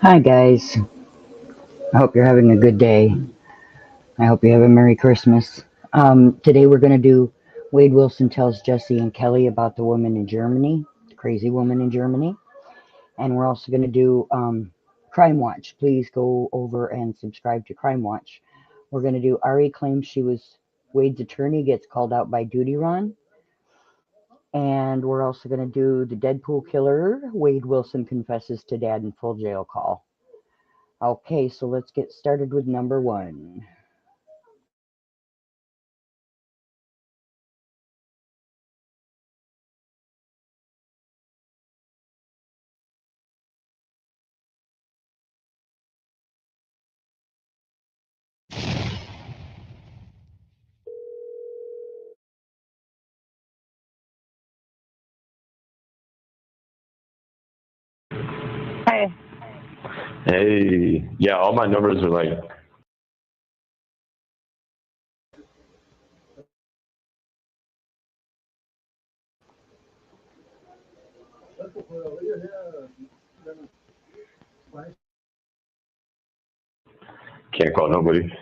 Hi guys, I hope you're having a good day. I hope you have a Merry Christmas. Today we're going to do Wade Wilson tells Jesse and Kelly about the woman in Germany, the crazy woman in Germany. And we're also going to do Crime Watch. Please go over and subscribe to Crime Watch. We're going to do Ari claims she was Wade's attorney gets called out by Duty Ron. And we're also going to do the Deadpool killer. Wade Wilson confesses to dad in full jail call. Okay, so let's get started with number one. Hey. Hey, yeah, all my numbers are like. Can't call nobody.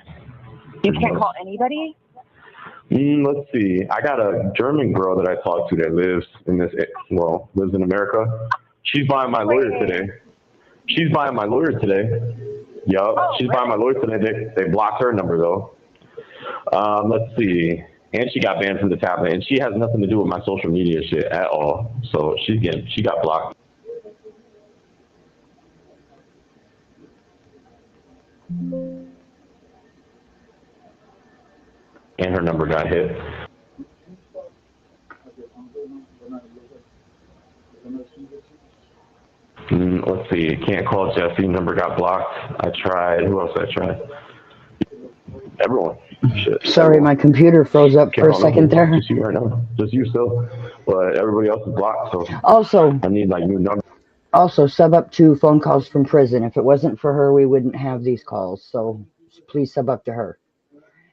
You can't call anybody? Let's see. I got a German girl that I talked to that lives in lives in America. She's buying my lawyer today. She's buying my lawyer today. Yup, she's buying my lawyer today. They blocked her number though. Let's see. And she got banned from the tablet, and she has nothing to do with my social media shit at all. So she got blocked. And her number got hit. Let's see. Can't call Jesse. Number got blocked. I tried. Who else I tried? Everyone. Shit. Sorry, my computer froze up for a second there. Just you right now. Just you still. But everybody else is blocked. So Also, I need like new numbers. Also, sub up to phone calls from prison. If it wasn't for her, we wouldn't have these calls. So please sub up to her.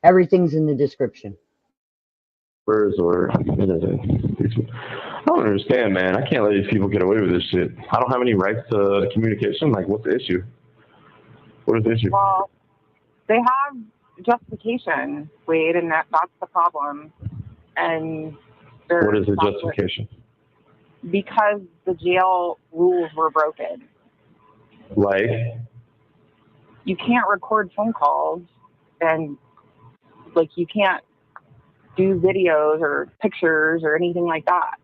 Everything's in the description. Or it isn't. I don't understand, man. I can't let these people get away with this shit. I don't have any rights to communication. Like, what's the issue? What is the issue? Well, they have justification, Wade, and that's the problem. And what is the justification? Because the jail rules were broken. Like? You can't record phone calls, and like you can't do videos or pictures or anything like that.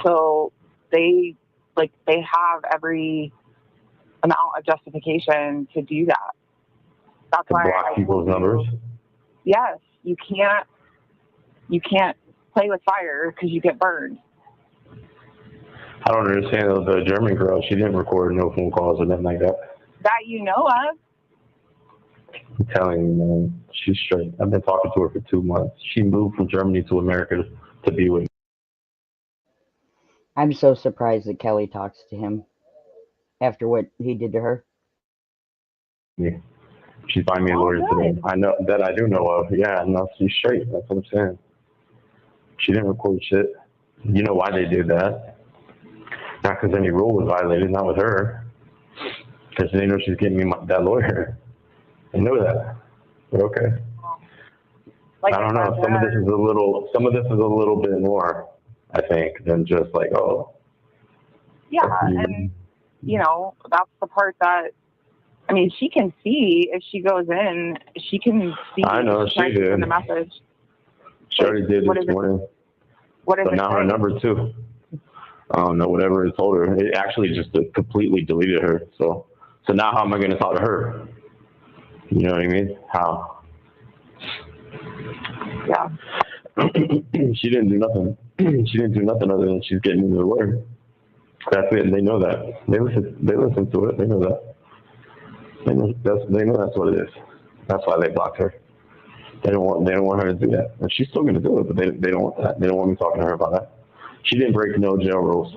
So they have every amount of justification to do that. That's to why block people's numbers. Yes, you can't play with fire because you get burned. I don't understand the German girl. She didn't record no phone calls or nothing like that. That you know of. I'm telling you, man, she's straight. I've been talking to her for 2 months. She moved from Germany to America to be with me. I'm so surprised that Kelly talks to him after what he did to her. Yeah. She's buying me a lawyer today. I know that I do know of. Yeah, no, she's straight. That's what I'm saying. She didn't record shit. You know why they did that? Not because any rule was violated, not with her. Because they know she's getting me that lawyer. I know that. But okay. Like I don't know. Some of this is a little bit more, I think, than just like, oh. Yeah, and you know, that's the part that I mean, she can see if she goes in, she can see. I know she did. The message. She already did this morning. What is but it? Now her number too. I don't know, whatever it told her. It actually just completely deleted her. So now how am I going to talk to her? You know what I mean? How? Yeah. She didn't do nothing. She didn't do nothing other than she's getting me the lawyer. That's it. And they know that. They listen to it. They know that. They know that's what it is. That's why they blocked her. They don't want her to do that. And she's still going to do it, but they don't want that. They don't want me talking to her about that. She didn't break no jail rules.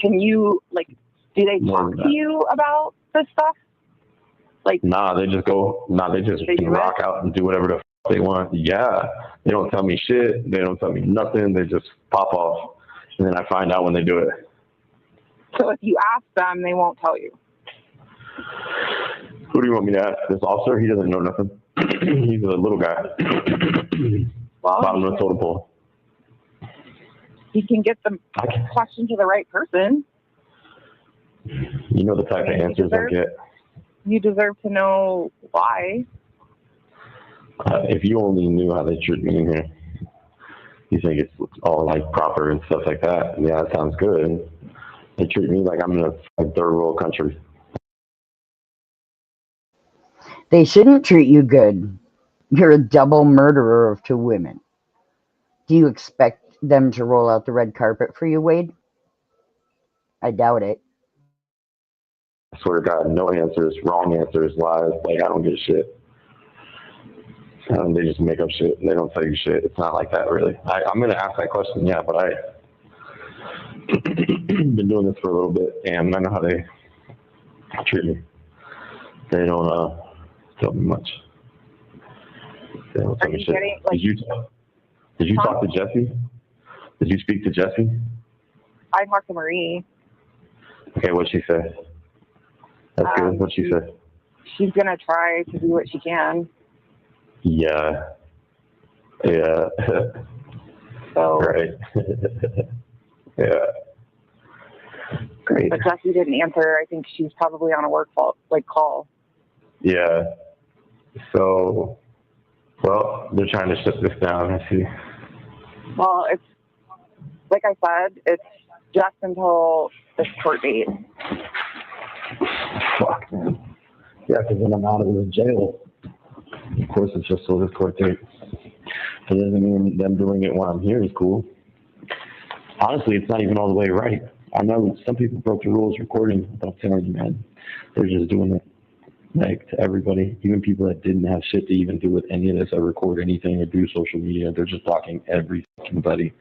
Can you, do they talk to you about this stuff? Nah, they just rock out and do whatever the fuck they want. Yeah. They don't tell me shit. They don't tell me nothing. They just pop off. And then I find out when they do it. So if you ask them, they won't tell you. Who do you want me to ask? This officer? He doesn't know nothing. He's a little guy. Well, Bottom of the totem pole. you can get the question to the right person. You know the type of answers I get. You deserve to know why. If you only knew how they treat me in here, you think it's all like proper and stuff like that. Yeah, that sounds good. They treat me like I'm in a third world country. They shouldn't treat you good. You're a double murderer of 2 women. Do you expect them to roll out the red carpet for you, Wade? I doubt it. I swear to God, no answers, wrong answers, lies. Like, I don't get shit. They just make up shit. They don't tell you shit. It's not like that, really. I'm going to ask that question, yeah, but I've been doing this for a little bit, and I know how they treat me. They don't tell me much. They don't tell me shit. Did you talk to Jesse? Did you speak to Jesse? I talked to Marie. Okay, what'd she say? That's good. What'd she say? She's going to try to do what she can. Yeah. Yeah. So, right. Yeah. Great. but Jesse didn't answer. I think she's probably on a work call. Yeah. So, well, they're trying to shut this down. I see. Well, it's like I said, it's just until this court date. Fuck, man. Yeah, because when I'm out of the jail, of course it's just till this court date. It doesn't mean them doing it while I'm here is cool. Honestly, it's not even all the way right. I know some people broke the rules recording without telling you, man. They're just doing it, like, to everybody. Even people that didn't have shit to even do with any of this or record anything or do social media, they're just blocking everybody.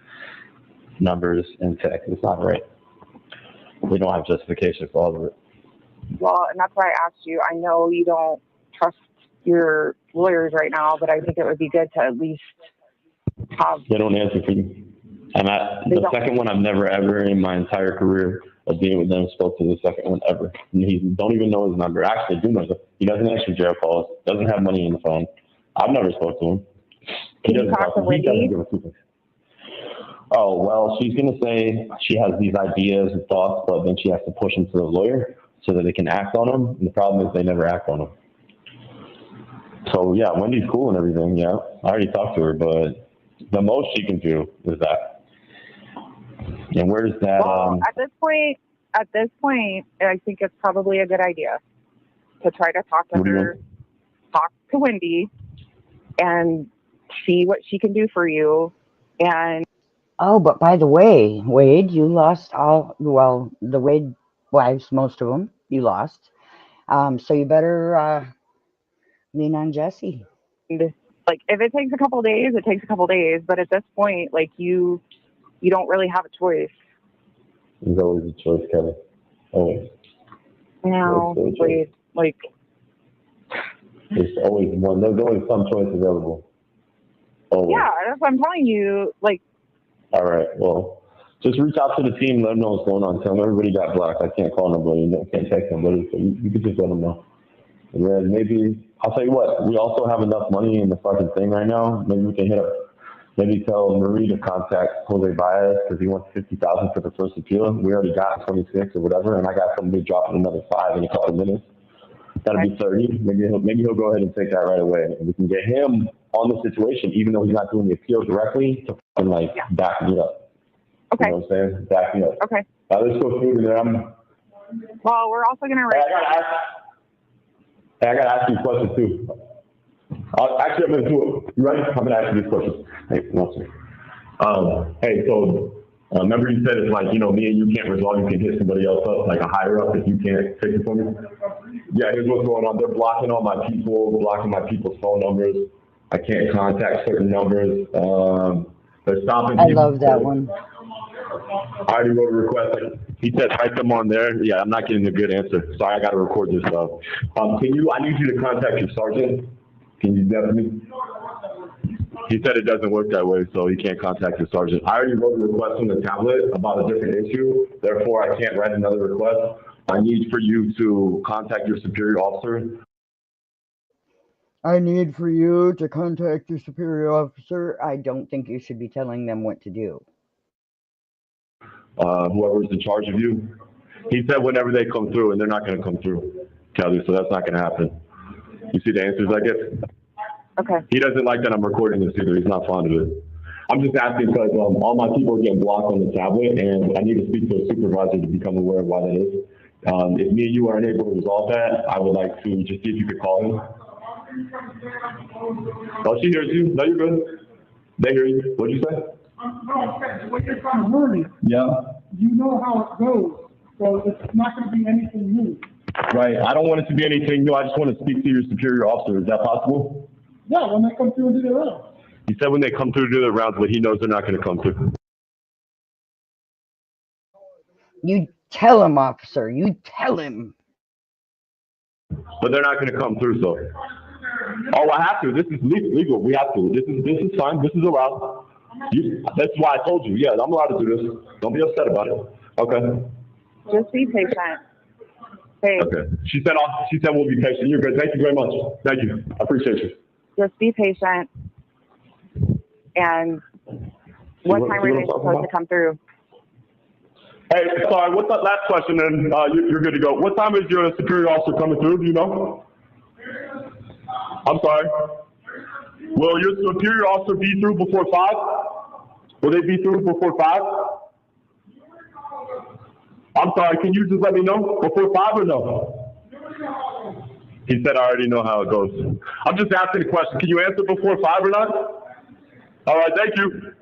Numbers and text. It's not right. We don't have justification for all of it. Well, and that's why I asked you. I know you don't trust your lawyers right now, but I think it would be good to at least have... They don't answer for you. The second one I've never ever in my entire career of being with them spoke to the second one ever. And he don't even know his number. Actually, do know him. He doesn't answer jail calls. Doesn't have money in the phone. I've never spoke to him. Can you talk to Wendy? Oh, well, she's going to say she has these ideas and thoughts, but then she has to push them to the lawyer so that they can act on them. And the problem is they never act on them. So, yeah, Wendy's cool and everything, yeah. I already talked to her, but the most she can do is that. And where's that? Well, at this point, I think it's probably a good idea to try to talk to her, talk to Wendy, and see what she can do for you. And Oh, but by the way, Wade, you lost the Wade wives, most of them, you lost. So you better lean on Jesse. like, if it takes a couple of days, it takes a couple of days. But at this point, like, you don't really have a choice. There's always a choice, Kevin. Always. No, Wade, like... There's always one. There's always some choice available. Always. Yeah, that's what I'm telling you. Like... All right, well, just reach out to the team, let them know what's going on. Tell them everybody got blocked. I can't call nobody, can't text nobody, so you could just let them know. And then maybe, I'll tell you what, we also have enough money in the fucking thing right now. Maybe we can hit up, maybe tell Marie to contact Jose Baez because he wants $50,000 for the first appeal. We already got 26 or whatever, and I got somebody dropping another 5 in a couple of minutes. That'll be 30. Maybe he'll go ahead and take that right away. And we can get him on the situation, even though he's not doing the appeal directly, to fucking back me up. Okay. You know what I'm saying? Back me up. Okay. Let's go through there. Well, we're also going to write... I got to ask you a question, too. Actually, I'm going to do it. You ready? I'm going to ask you these questions. Hey, one second. Hey, so remember you said it's like, me and you can't resolve, you can hit somebody else up, like a higher up if you can't take it for me? Yeah, here's what's going on. They're blocking all my people, blocking my people's phone numbers. I can't contact certain numbers. They're stopping people. I love that one. I already wrote a request. He said, write them on there. Yeah, I'm not getting a good answer. Sorry, I got to record this stuff. I need you to contact your sergeant. Can you do that for me? He said it doesn't work that way, so he can't contact the sergeant. I already wrote a request on the tablet about a different issue. Therefore, I can't write another request. I need for you to contact your superior officer. I need for you to contact your superior officer. I don't think you should be telling them what to do. Whoever's in charge of you. He said whenever they come through, and they're not going to come through, Kelly, so that's not going to happen. You see the answers I get? Okay. He doesn't like that I'm recording this either. He's not fond of it. I'm just asking because all my people are getting blocked on the tablet, and I need to speak to a supervisor to become aware of why that is. If me and you are unable to resolve that, I would like to just see if you could call him. Oh, she hears you. No, you're good. They hear you. What'd you say? No, what you're trying to learn is, Yeah. you know how it goes, so it's not gonna be anything new. Right. I don't want it to be anything new. I just want to speak to your superior officer. Is that possible? Yeah, when they come through and do their rounds. He said when they come through to do their rounds, but he knows they're not going to come through. You tell him, officer. You tell him. But they're not going to come through, so. Oh, I have to. This is legal. We have to. This is fine. This is allowed. That's why I told you. Yeah, I'm allowed to do this. Don't be upset about it. Okay. Just be patient. Hey, Okay. She said we'll be patient. You're good. Thank you very much. Thank you. I appreciate you. just be patient. And what time are they supposed to come through? Hey, sorry, what's that last question, and you're good to go. What time is your superior officer coming through? Do you know? I'm sorry. Will your superior officer be through before 5? Will they be through before 5? I'm sorry, can you just let me know? Before 5 or no? He said I already know how it goes. I'm just asking a question. Can you answer before 5 or not? All right, thank you.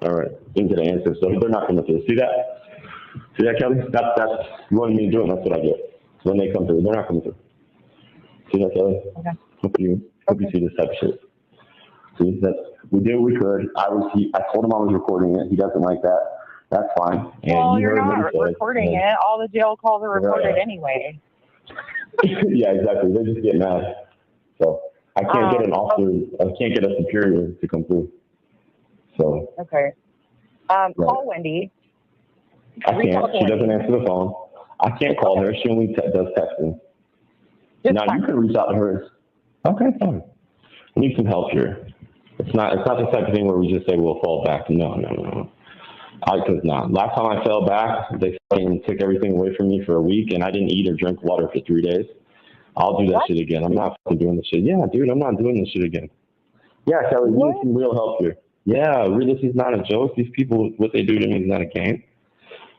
All right, didn't get an answer, so they're not coming through. See that? See that, Kelly? That's you wanted me to do it, that's what I get. So when they come through, they're not coming through. See that, Kelly? Okay. Hope you see this type of shit. See that we did what we could. I told him I was recording it. He doesn't like that. That's fine. And Well, you you're heard what not he said. recording it. All the jail calls are recorded anyway. Yeah, exactly. They just get mad. So I can't get an officer. I can't get a superior to come through. So. Okay. Call Wendy. I can't. She doesn't answer the phone. I can't call her. She only does texting. Now you can reach out to her. Okay, fine. I need some help here. It's not the type of thing where we just say we'll fall back. No. Because not. Last time I fell back, they fucking took everything away from me for a week, and I didn't eat or drink water for 3 days. I'll do that shit again. I'm not fucking doing this shit. Yeah, dude, I'm not doing this shit again. Yeah, Kelly, we need some real help here. Yeah, this is not a joke. These people, what they do to me is not a game.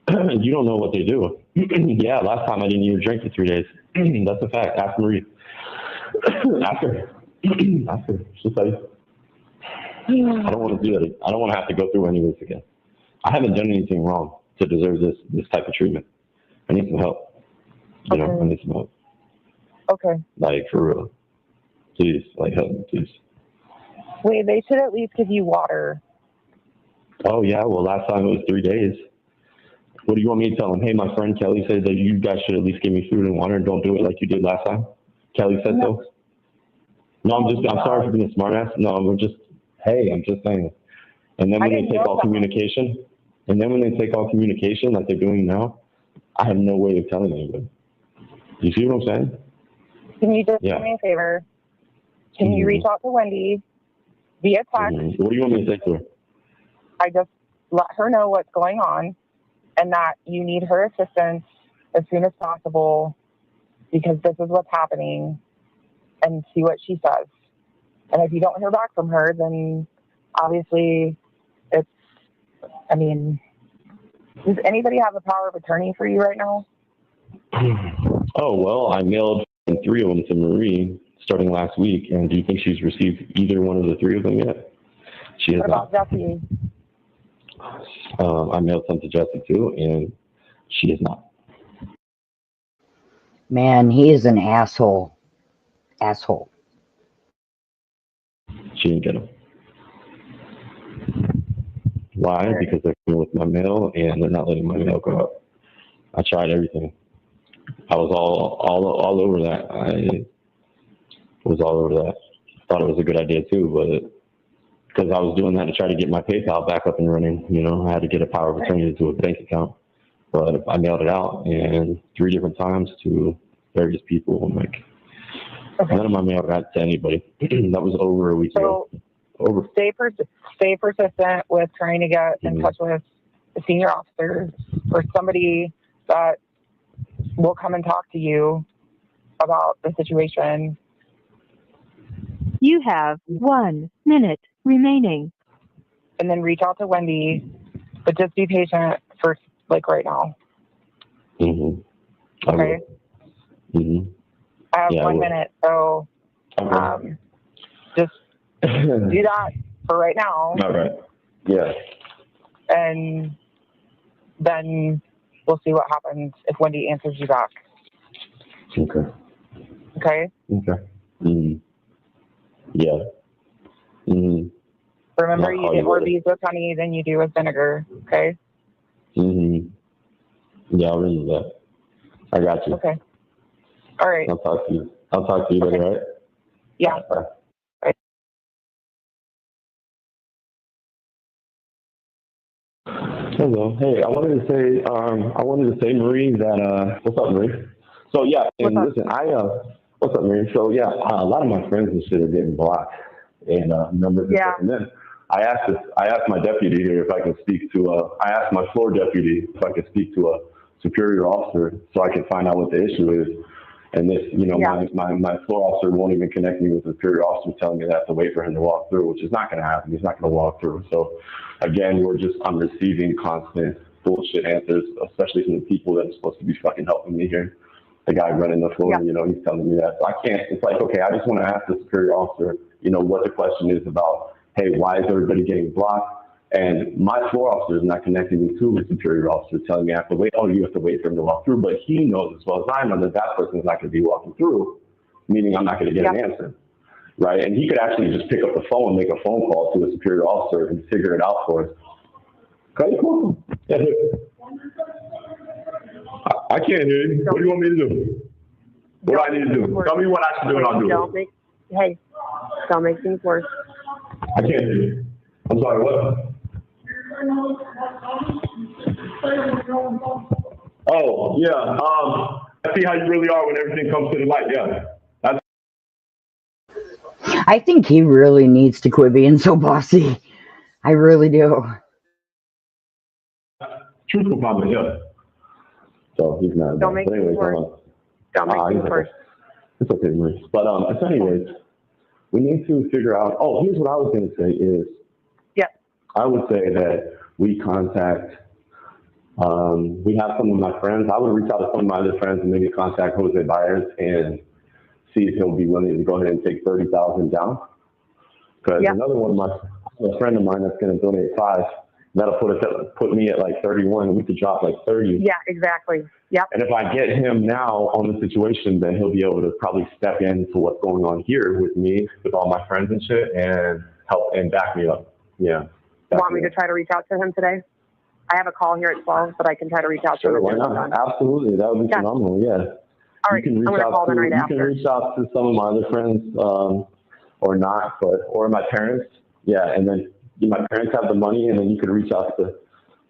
You don't know what they do. Yeah, last time I didn't eat or drink for 3 days. That's a fact. Ask Marie. Ask her. Ask her. She'll tell you. I don't want to do that. I don't want to have to go through any of this again. I haven't done anything wrong to deserve this type of treatment. I need some help. You know, I need some help. Okay. Like, for real. Please, like, help me, please. Wait, they should at least give you water. Oh, yeah, well, last time it was 3 days. What do you want me to tell them? Hey, my friend Kelly said that you guys should at least give me food and water and don't do it like you did last time. Kelly said so? No, I'm sorry for being a smart ass. No, I'm just saying. And then when they take all communication, like they're doing now, I have no way of telling anybody. You see what I'm saying? Can you just do me a favor? Can you reach out to Wendy via text? What do you want me to say to her? I just let her know what's going on and that you need her assistance as soon as possible because this is what's happening, and see what she says. And if you don't hear back from her, then obviously does anybody have a power of attorney for you right now? Oh, well, I mailed 3 of them to Marie starting last week, and do you think she's received either one of the 3 of them yet? She has not. What about Jesse? I mailed some to Jesse too, and she has not. Man, he is an asshole. Asshole. She didn't get them. Why? Because they're coming with my mail, and they're not letting my mail go up. I tried everything. I was all over that. I was all over that. I thought it was a good idea too, but because I was doing that to try to get my PayPal back up and running. You know, I had to get a power of attorney to a bank account, but I mailed it out and 3 different times to various people. I'm like, none of my mail got to anybody. That was over a week ago. Stay persistent with trying to get in touch with the senior officers or somebody that will come and talk to you about the situation. You have 1 minute remaining. And then reach out to Wendy, but just be patient for like right now. Okay. I have 1 minute, so just do that for right now. All right. Yeah. And then we'll see what happens if Wendy answers you back. Okay. Okay? Okay. Yeah. Remember, you get more bees with honey than you do with vinegar. Okay? Yeah, I'll remember that. I got you. Okay. All right. I'll talk to you later, all right? Yeah. Bye. Hello. Hey, I wanted to say, Marie, that what's up, Marie? So yeah, and listen, what's up, Marie? So yeah, a lot of my friends and shit are getting blocked, and numbers and stuff. And then I asked my deputy here if I can speak to I asked my floor deputy if I could speak to a superior officer so I can find out what the issue is. And this, you know, my floor officer won't even connect me with the superior officer, telling me that I have to wait for him to walk through, which is not going to happen. He's not going to walk through. So again, I'm receiving constant bullshit answers, especially from the people that are supposed to be fucking helping me here. The guy running the floor, you know, he's telling me that. So I can't, it's like, okay, I just want to ask the superior officer, you know, what the question is about. Hey, why is everybody getting blocked? And my floor officer is not connecting me to the superior officer, telling me I have to wait. Oh, you have to wait for him to walk through. But he knows as well as I know that that person is not going to be walking through, meaning I'm not going to get an answer, right? And he could actually just pick up the phone, make a phone call to a superior officer and figure it out for us. Okay, cool. I can't hear you. What do you want me to do? What do I need to do? Tell me what I should do and I'll do it. Don't make things worse. I can't hear you. I'm sorry, what? Oh, yeah. I see how you really are when everything comes to the light. Yeah. I think he really needs to quit being so bossy. I really do. Truthful comment, yeah. So he's not. Don't make things worse. Don't make things worse. It's okay, Maurice. But anyways, we need to figure out. Oh, here's what I was going to say is. I would say that we contact. We have some of my friends. I would reach out to some of my other friends and maybe contact Jose Byers and see if he'll be willing to go ahead and take 30,000 down. Because another one, a friend of mine that's going to donate 5. That'll put me at like 31. We could drop like 30. Yeah, exactly. Yep. And if I get him now on the situation, then he'll be able to probably step into what's going on here with me, with all my friends and shit, and help and back me up. Yeah. Want me to try to reach out to him today? I have a call here at 12, but I can try to reach out to him. Sure, why not? Absolutely. That would be phenomenal, yeah. All right, I'm going to call them right after. You can reach out to some of my other friends, or not, or my parents. Yeah, and then my parents have the money, and then you could reach out to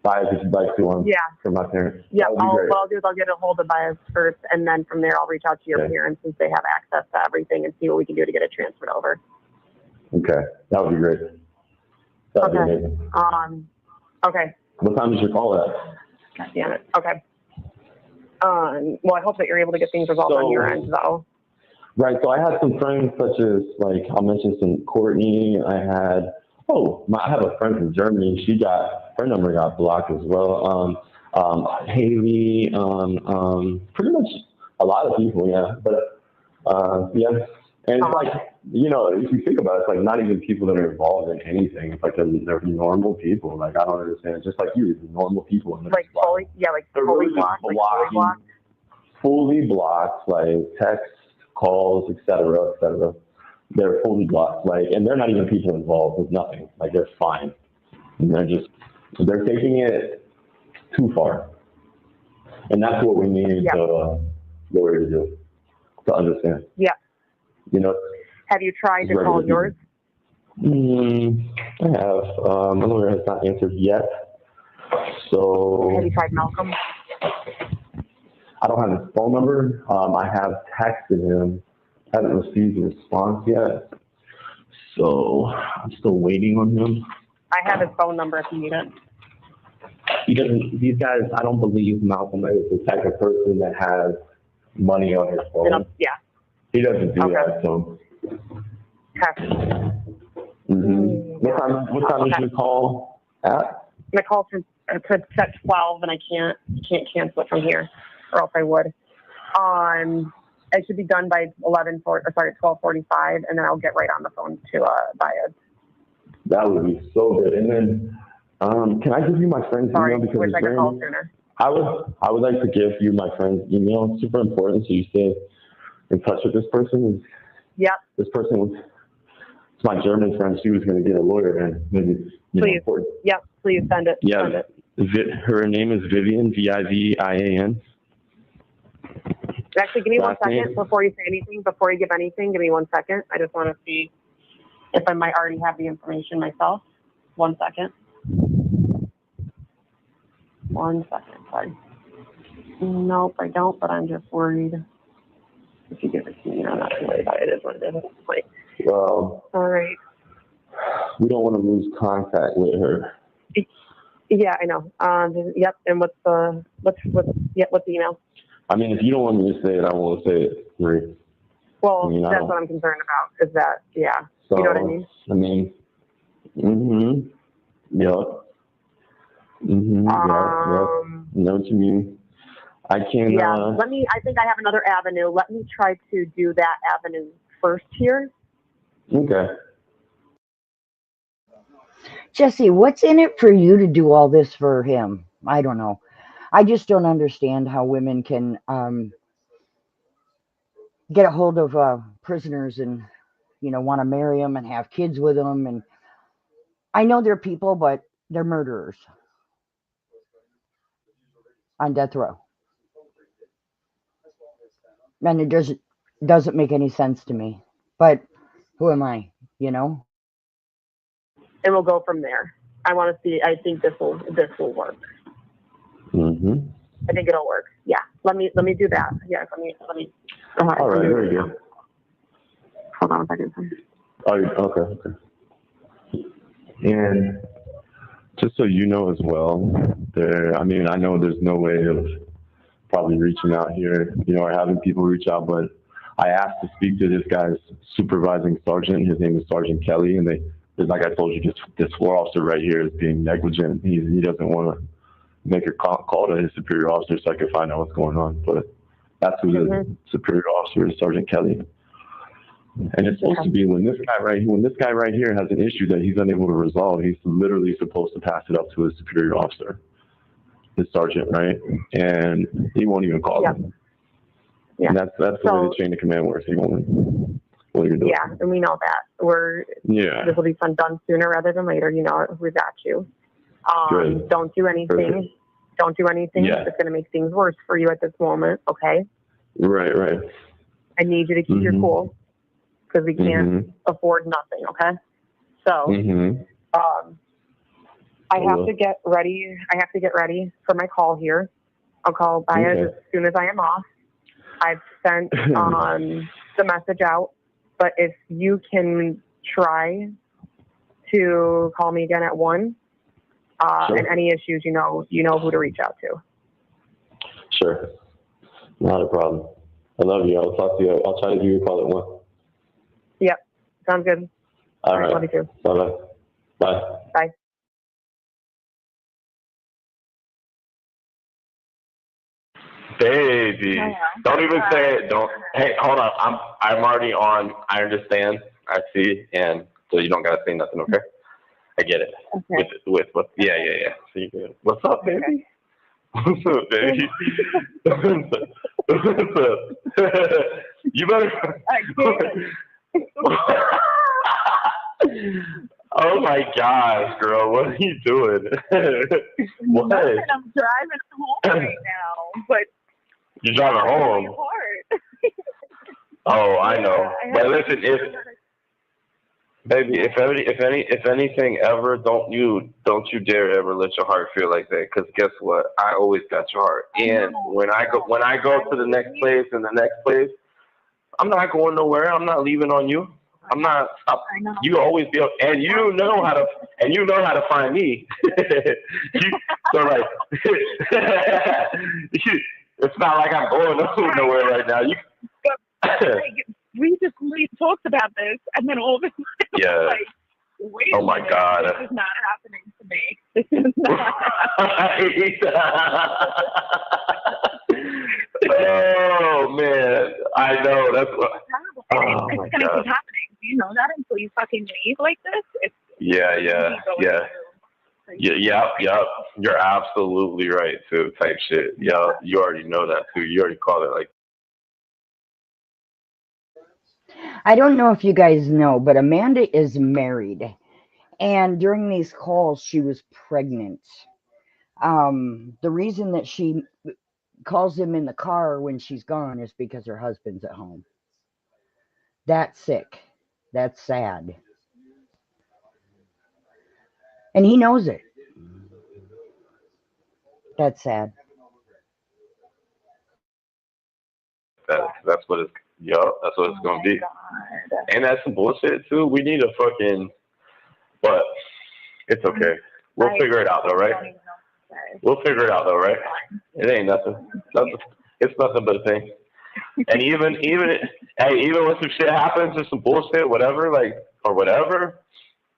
Bias if you'd like to for my parents. Yeah, what I'll do is I'll get a hold of Bias first, and then from there I'll reach out to your parents since they have access to everything and see what we can do to get it transferred over. Okay, that would be great. That would be amazing. Okay. What time is your call at? God damn it. Okay. Well, I hope that you're able to get things resolved on your end, though. Right. So I had some friends such as, like, I'll mention some Courtney. I have a friend from Germany. Her number got blocked as well. Haley, pretty much a lot of people, yeah. But, yeah. And it's like, you know, if you think about it, it's like not even people that are involved in anything. It's like they're normal people. Like, I don't understand. Just like you, normal people. Like fully blocked. Fully blocked, like text, calls, etc., etc. They're fully blocked. Like, and they're not even people involved with nothing. Like, they're fine. And they're taking it too far. And that's what we need to do to understand. Yeah. You know, have you tried to call yours? I have. My lawyer has not answered yet. So Have you tried Malcolm? I don't have his phone number. I have texted him. Haven't received a response yet. So I'm still waiting on him. I have his phone number if you need it. He doesn't. These guys. I don't believe Malcolm is the type of person that has money on his phone. Yeah. He doesn't do Okay. that. So. Okay. What time is your call at? My call to set 12, and I can't cancel it from here, or else I would. I should be done by 12:45, and then I'll get right on the phone to Baez. That would be so good. And then, can I give you my friend's Sorry, email because wish it's I could very, call sooner. I would like to give you my friend's email. It's super important so you stay in touch with this person. Yep. This person was, it's my German friend. She was going to get a lawyer, and maybe Please. important. Yep. Please send it. Yeah. Send it. Her name is Vivian, Vivian. Actually, give me Last 1 second name? before you say anything. Before you give anything, give me 1 second. I just want to see if I might already have the information myself. 1 second. 1 second. Sorry. Nope, I don't. But I'm just worried. If you give it to me, I'm not too worried about it. It is what it is. Like, Well, all right. we don't want to lose contact with her. Yeah, I know. Yep. And what's the email? I mean, if you don't want me to say it, I won't say it. Marie. Well, You know. that's what I'm concerned about. Is that So, you know what I mean? I mean, yep. Yep. Know what you mean. I can, Yeah, I think I have another avenue. Let me try to do that avenue first here. okay. Jesse, what's in it for you to do all this for him? I don't know. I just don't understand how women can get a hold of prisoners and, want to marry them and have kids with them. And I know they're people, but they're murderers on death row. And it doesn't make any sense to me. But who am I, And we'll go from there. I want to see. I think this will work. I think it'll work. Yeah. Let me do that. Yeah. Let me. All right. Very good. Hold on a second. Oh, okay. And just so you know as well, I know there's no way of probably reaching out here, or having people reach out, but I asked to speak to this guy's supervising sergeant. His name is Sergeant Kelly, and like I told you, this floor officer right here is being negligent. He doesn't want to make a call to his superior officer so I can find out what's going on. But that's who the superior officer is, Sergeant Kelly. And it's supposed to be when this guy right here has an issue that he's unable to resolve, he's literally supposed to pass it up to his superior officer, his sergeant, right? And he won't even call him. Yeah. And that's the way the chain of command works. He won't even do it. Yeah, and we know that. This will be done sooner rather than later. We've got you. Good. Don't do anything. Perfect. Don't do anything Yeah. that's going to make things worse for you at this moment, okay? Right. I need you to keep your cool because we can't afford nothing, okay? So, I have to get ready. For my call here. I'll call Baez as soon as I am off. I've sent the message out, but if you can try to call me again at 1, and any issues, you know who to reach out to. Sure. Not a problem. I love you. I'll talk to you. I'll try to give you a call at 1. Yep. Sounds good. All right. Love you too. Bye-bye. Bye. Bye. Baby, don't even say it. Don't. Hey, hold on. I'm already on. I understand. I see, and so you don't gotta say nothing, okay? I get it. Okay. With what? Yeah. So you good. What's up, baby? What's up, baby? What's up? You better. Oh my gosh, girl, what are you doing? What? Nothing, I'm driving home right now, but you're driving home. Oh, I know. But listen, Baby, if anything ever, don't you dare ever let your heart feel like that. Cause guess what? I always got your heart. And when I go to the next place and the next place, I'm not going nowhere. I'm not leaving on you. I'm not. You always be, and you know how to find me. So like, it's not like I'm going nowhere right now. You. We talked about this, and then all of a sudden, Yeah. like, wait Oh a my minute, God. this is not happening to me. This is not Oh man, I know that's what. terrible. Oh And my it's gonna God. keep happening. Do you know that until you fucking leave like this? It's Yeah. Yeah. Yep. You're absolutely right too. Type shit. Yeah, you already know that too. You already called it like. I don't know if you guys know, but Amanda is married. And during these calls, she was pregnant. The reason that she calls him in the car when she's gone is because her husband's at home. That's sick. That's sad. And he knows it. That's sad. That's what it's. Yup, that's what it's gonna be. God. And that's some bullshit too. We need a fucking. But it's okay. We'll figure it out though, right? I don't even know what to say. We'll figure it out though, right? It ain't nothing. It's nothing but a thing. And even when some shit happens or some bullshit, whatever, like or whatever,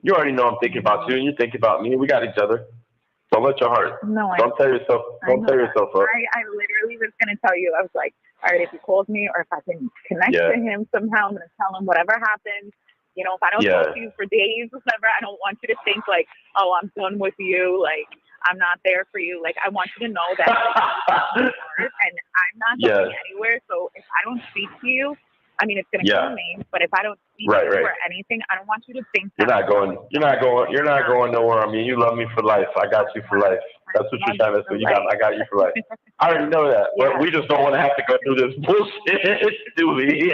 you already know I'm thinking about you and you're thinking about me. We got each other. Don't let your heart. No, Don't tear yourself. Don't tear yourself up. I literally was gonna tell you. I was like, all right, if he calls me or if I can connect to him somehow, I'm gonna tell him whatever happened. You know, if I don't talk to you for days or whatever, I don't want you to think like, oh, I'm done with you. Like, I'm not there for you. Like, I want you to know that and I'm not going anywhere. So if I don't speak to you, I mean, it's going to kill me. But if I don't speak to you or anything, I don't want you to think you're not going nowhere. I mean, you love me for life. I got you for life. That's what you're trying to say. I got you for life. I already know that, but we just don't want to have to go through this bullshit, do we?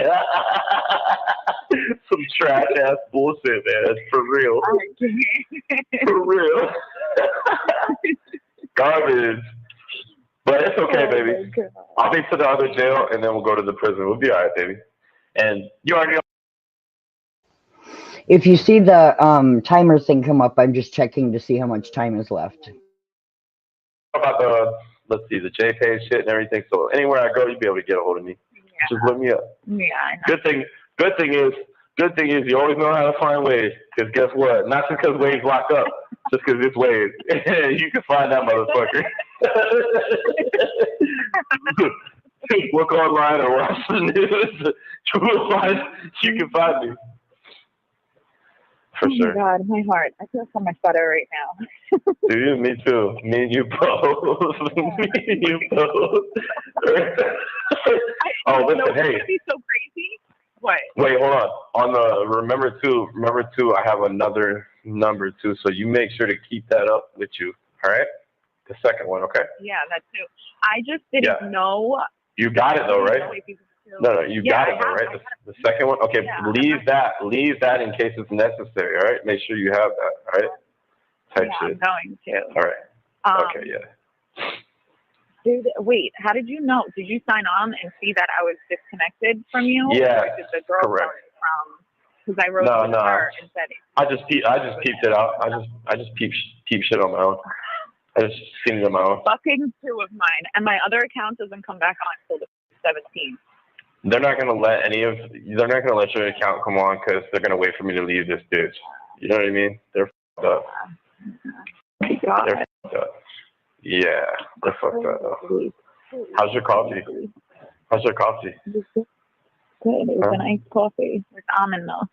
Some trash ass bullshit, man. For real. For real. Garbage. But it's okay, baby. I'll be to the other jail, and then we'll go to the prison. We'll be all right, baby. And you already know. If you see the timer thing come up, I'm just checking to see how much time is left. About the JPay shit and everything. So anywhere I go, you'll be able to get a hold of me. Just look me up. Yeah, I know. Good thing is you always know how to find Wade. Because guess what? Not just because Wade's locked up, just because it's Wade. You can find that motherfucker. Look online or watch the news. You can find me. For sure. Oh my God, my heart. I feel so much better right now. Dude, me too. Me and you both. Me and you both. Oh, listen, hey. It's be so crazy. What? Wait, hold on. On the remember too, I have another number too, so you make sure to keep that up with you. All right? The second one, okay? Yeah, that too. I just didn't know. You got it though, right? No, you got it though, right? The second one? Okay, leave that in case it's necessary, all right? Make sure you have that, all right? Type shit. I'm going to. All right. Okay, yeah. Dude, wait, how did you know? Did you sign on and see that I was disconnected from you? Yeah, or did the girl correct. Because I wrote to her and said I just peeped it out. I just peep shit on my own. I just seen it on my own. Fucking two of mine, and my other account doesn't come back on until the 17th. They're not gonna let your account come on because they're gonna wait for me to leave this bitch. You know what I mean? They're fucked up. They're fucked up. Yeah, they're fucked up. How's your coffee? Good. It was an iced coffee with almond milk.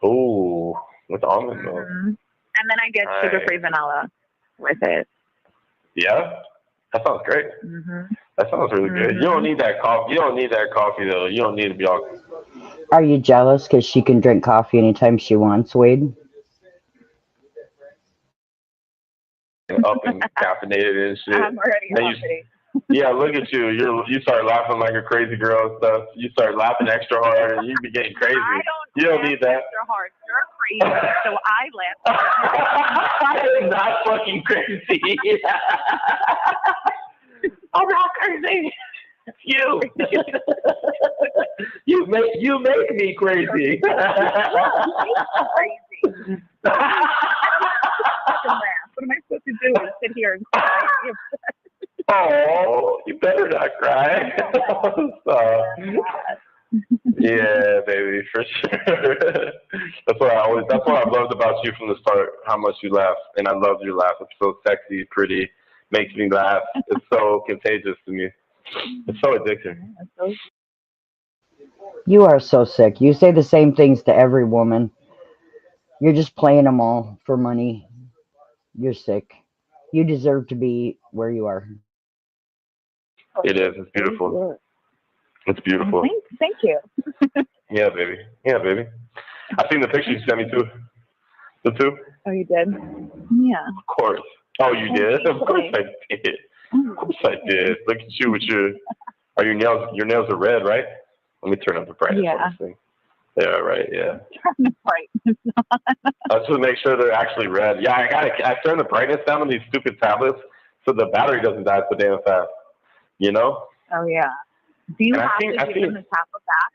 Ooh, with almond milk. Mm-hmm. And then I get sugar-free vanilla with it. Yeah? That sounds great. Mm-hmm. That sounds really good. You don't need that coffee. You don't need that coffee, though. You don't need to be all... Are you jealous because she can drink coffee anytime she wants, Wade? Up and caffeinated and shit. I'm already happy. Yeah, look at you. You start laughing like a crazy girl and stuff. You start laughing extra hard and you be getting crazy. You don't need that. Extra hard. You're crazy, so I laughed. I am not fucking crazy. I'm not crazy. You. you make me crazy. Crazy. What am I supposed to do? Sit here and cry? Oh, you better not cry. So, yeah, baby, for sure. That's what I've loved about you from the start, how much you laugh. And I love your laugh. It's so sexy, pretty, makes me laugh. It's so contagious to me. It's so addicting. You are so sick. You say the same things to every woman. You're just playing them all for money. You're sick. You deserve to be where you are. It is. It's beautiful. It's beautiful. Thank you. Yeah, baby. Yeah, baby. I seen the picture you sent me too. The two? Oh, you did? Yeah. Of course. Oh, you did? Of course I did. Of course I did. Look at you with your nails. Your nails are red, right? Let me turn up the brightness on this thing. Yeah, right. Yeah. Turn the brightness on. Let's just make sure they're actually red. Yeah, I turn the brightness down on these stupid tablets so the battery doesn't die so damn fast. You know? Oh yeah. Do you have to give them the tablet back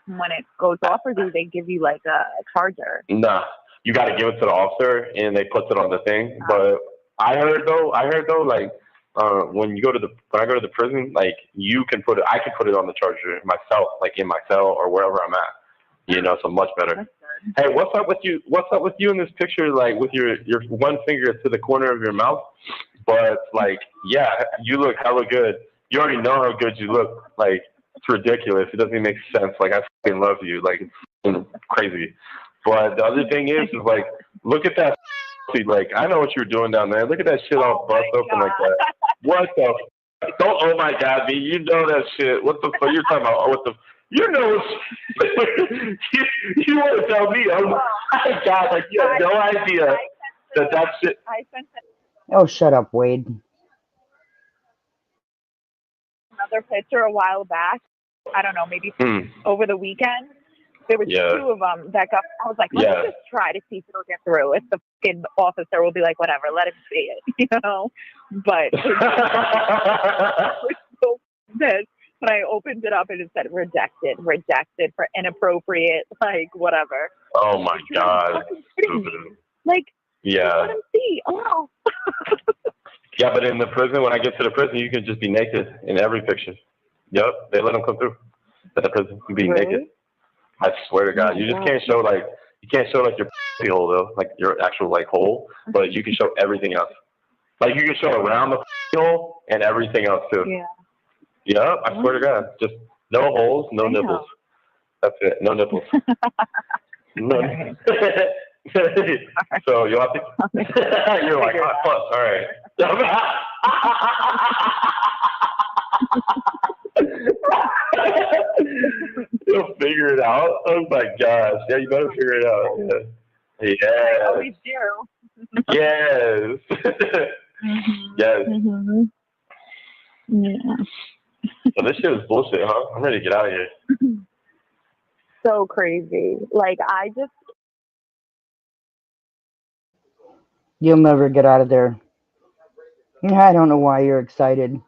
when it goes off, or do they give you like a charger? Nah, you got to give it to the officer and they put it on the thing. But I heard though, like when I go to the prison, like I can put it on the charger myself, like in my cell or wherever I'm at. You know, so much better. Hey, what's up with you? What's up with you in this picture? Like with your one finger to the corner of your mouth, but like, yeah, you look hella good. You already know how good you look. Like, it's ridiculous. It doesn't even make sense. Like, I fucking love you. Like, it's crazy. But the other thing is like, look at that. Like, I know what you're doing down there. Look at that shit all bust open like that. What the? Don't oh my god, me. You know that shit. What the fuck? You're talking about? What the? You know, you want to tell me? Oh my god! Like, you have no idea that shit. I sent Oh, shut up, Wade. another picture a while back. I don't know, maybe over the weekend. There was two of them that got. I was like, let's just try to see if it'll get through. If the fucking officer will be like, whatever, let him see it, you know. But when I opened it up, and it said rejected for inappropriate, like whatever. Oh my god! Like, yeah. Let him see. Oh. Yeah, but in the prison, when I get to the prison, you can just be naked in every picture. Yep, they let them come through. At the prison, you can be naked. I swear to God, you just can't show like your pussy hole though, like your actual like hole, but you can show everything else. Like you can show around the hole and everything else too. Yeah. Yeah, I swear to God, just no holes, no nipples. That's it, no nipples. No. So you'll have to. You're like, hot plus, all right. You'll figure it out. Oh my gosh! Yeah, you better figure it out. Yeah. I always do. Yes. Yes. Mm-hmm. Yeah. So this shit is bullshit, huh? I'm ready to get out of here. So crazy. Like You'll never get out of there. I don't know why you're excited.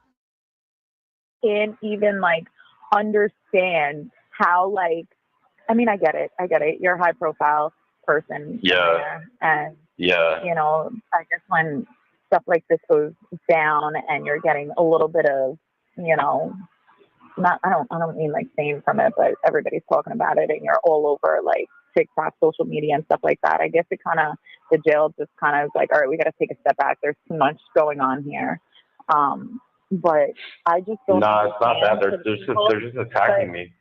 Can't even like understand how like. I mean, I get it. You're a high profile person. Yeah. And yeah. You know, I guess when stuff like this goes down and you're getting a little bit of, you know, I don't mean like fame from it, but everybody's talking about it and you're all over like TikTok, social media and stuff like that. I guess the jail just kind of is like, all right, we got to take a step back. There's too much going on here. But I just don't. No, it's not that. They're just attacking me.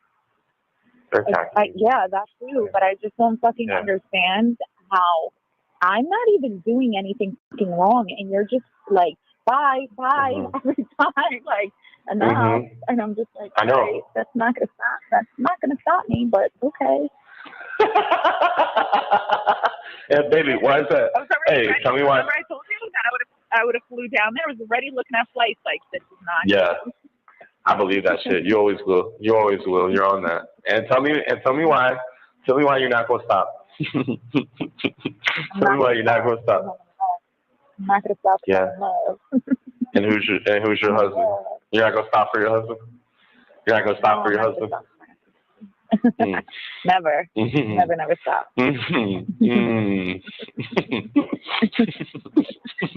They're attacking me. Yeah, that too. But I just don't fucking understand how I'm not even doing anything fucking wrong, and you're just like, bye, every time, like enough. And I'm just like, I know. Right, that's not gonna stop me, but okay. Yeah, baby, why is that? Hey, tell me why. Remember I told you that I would have flew down there. I was already looking at flights like this is not. Yeah, I believe that shit. You always will. You're on that. And tell me why. Tell me why you're not gonna stop. Tell me why you're not gonna stop. I'm not gonna stop. Yeah. Love. And who's your husband? You're not gonna stop for your husband? You're not gonna stop for your husband? Never. Mhm. Never stop. Mhm. Mm.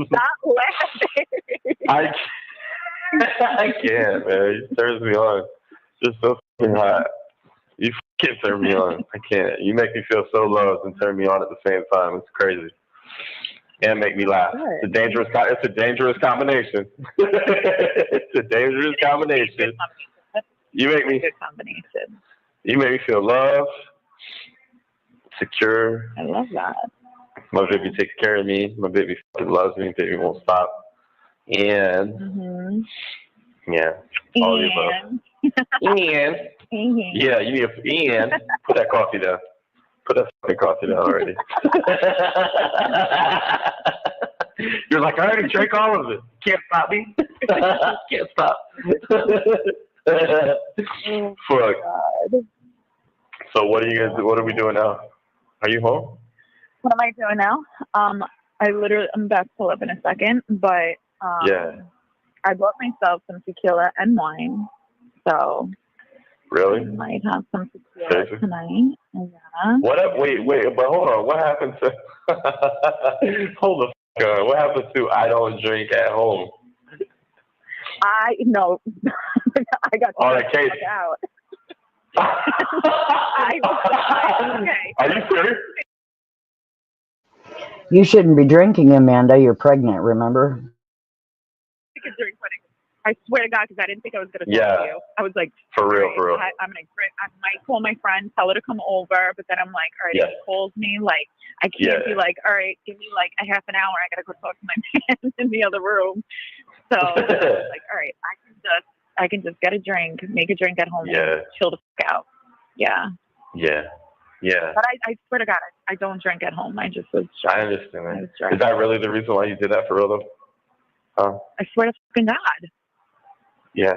Stop laughing. I can't, man. It turns me on. Just so fucking hot. You fucking turn me on. I can't. You make me feel so loved and turn me on at the same time. It's crazy. And make me laugh. It's a dangerous combination. It's a dangerous combination. You make me. Good combination. You make me feel loved, secure. I love that. My baby takes care of me. My baby fucking loves me. Baby won't stop. And yeah, all the above. And yeah, you need and put that coffee down. Put that fucking coffee down already. You're like, I already drank all of it. Can't stop me. Can't stop. Fuck. So what are you guys? What are we doing now? Are you home? What am I doing now? I'm about to pull up in a second, but Yeah. I bought myself some tequila and wine, so I Really? might have some tequila Seriously? tonight. Yeah. What up? Wait, but hold on. What happened to? Hold the fuck on. What happened to? I don't drink at home. I got Oh, that case. out. Okay. Are you serious? You shouldn't be drinking, Amanda. You're pregnant, remember? I could drink, but I swear to God, because I didn't think I was going to Yeah. talk to you. I was like, For real, all for real. right, I'm going to drink. I might call my friend, tell her to come over, but then I'm like, all right, Yeah. if she calls me, like, I can't Yeah. be like, all right, give me like a half an hour. I got to go talk to my man in the other room. So I was like, all right, I can just get a drink, make a drink at home, Yeah. and chill the fuck out. Yeah. Yeah. Yeah. But I swear to God, I don't drink at home. I just was I drunk. understand I that. was drunk. Is that really the reason why you did that for real though? Huh? I swear to fucking God. Yeah.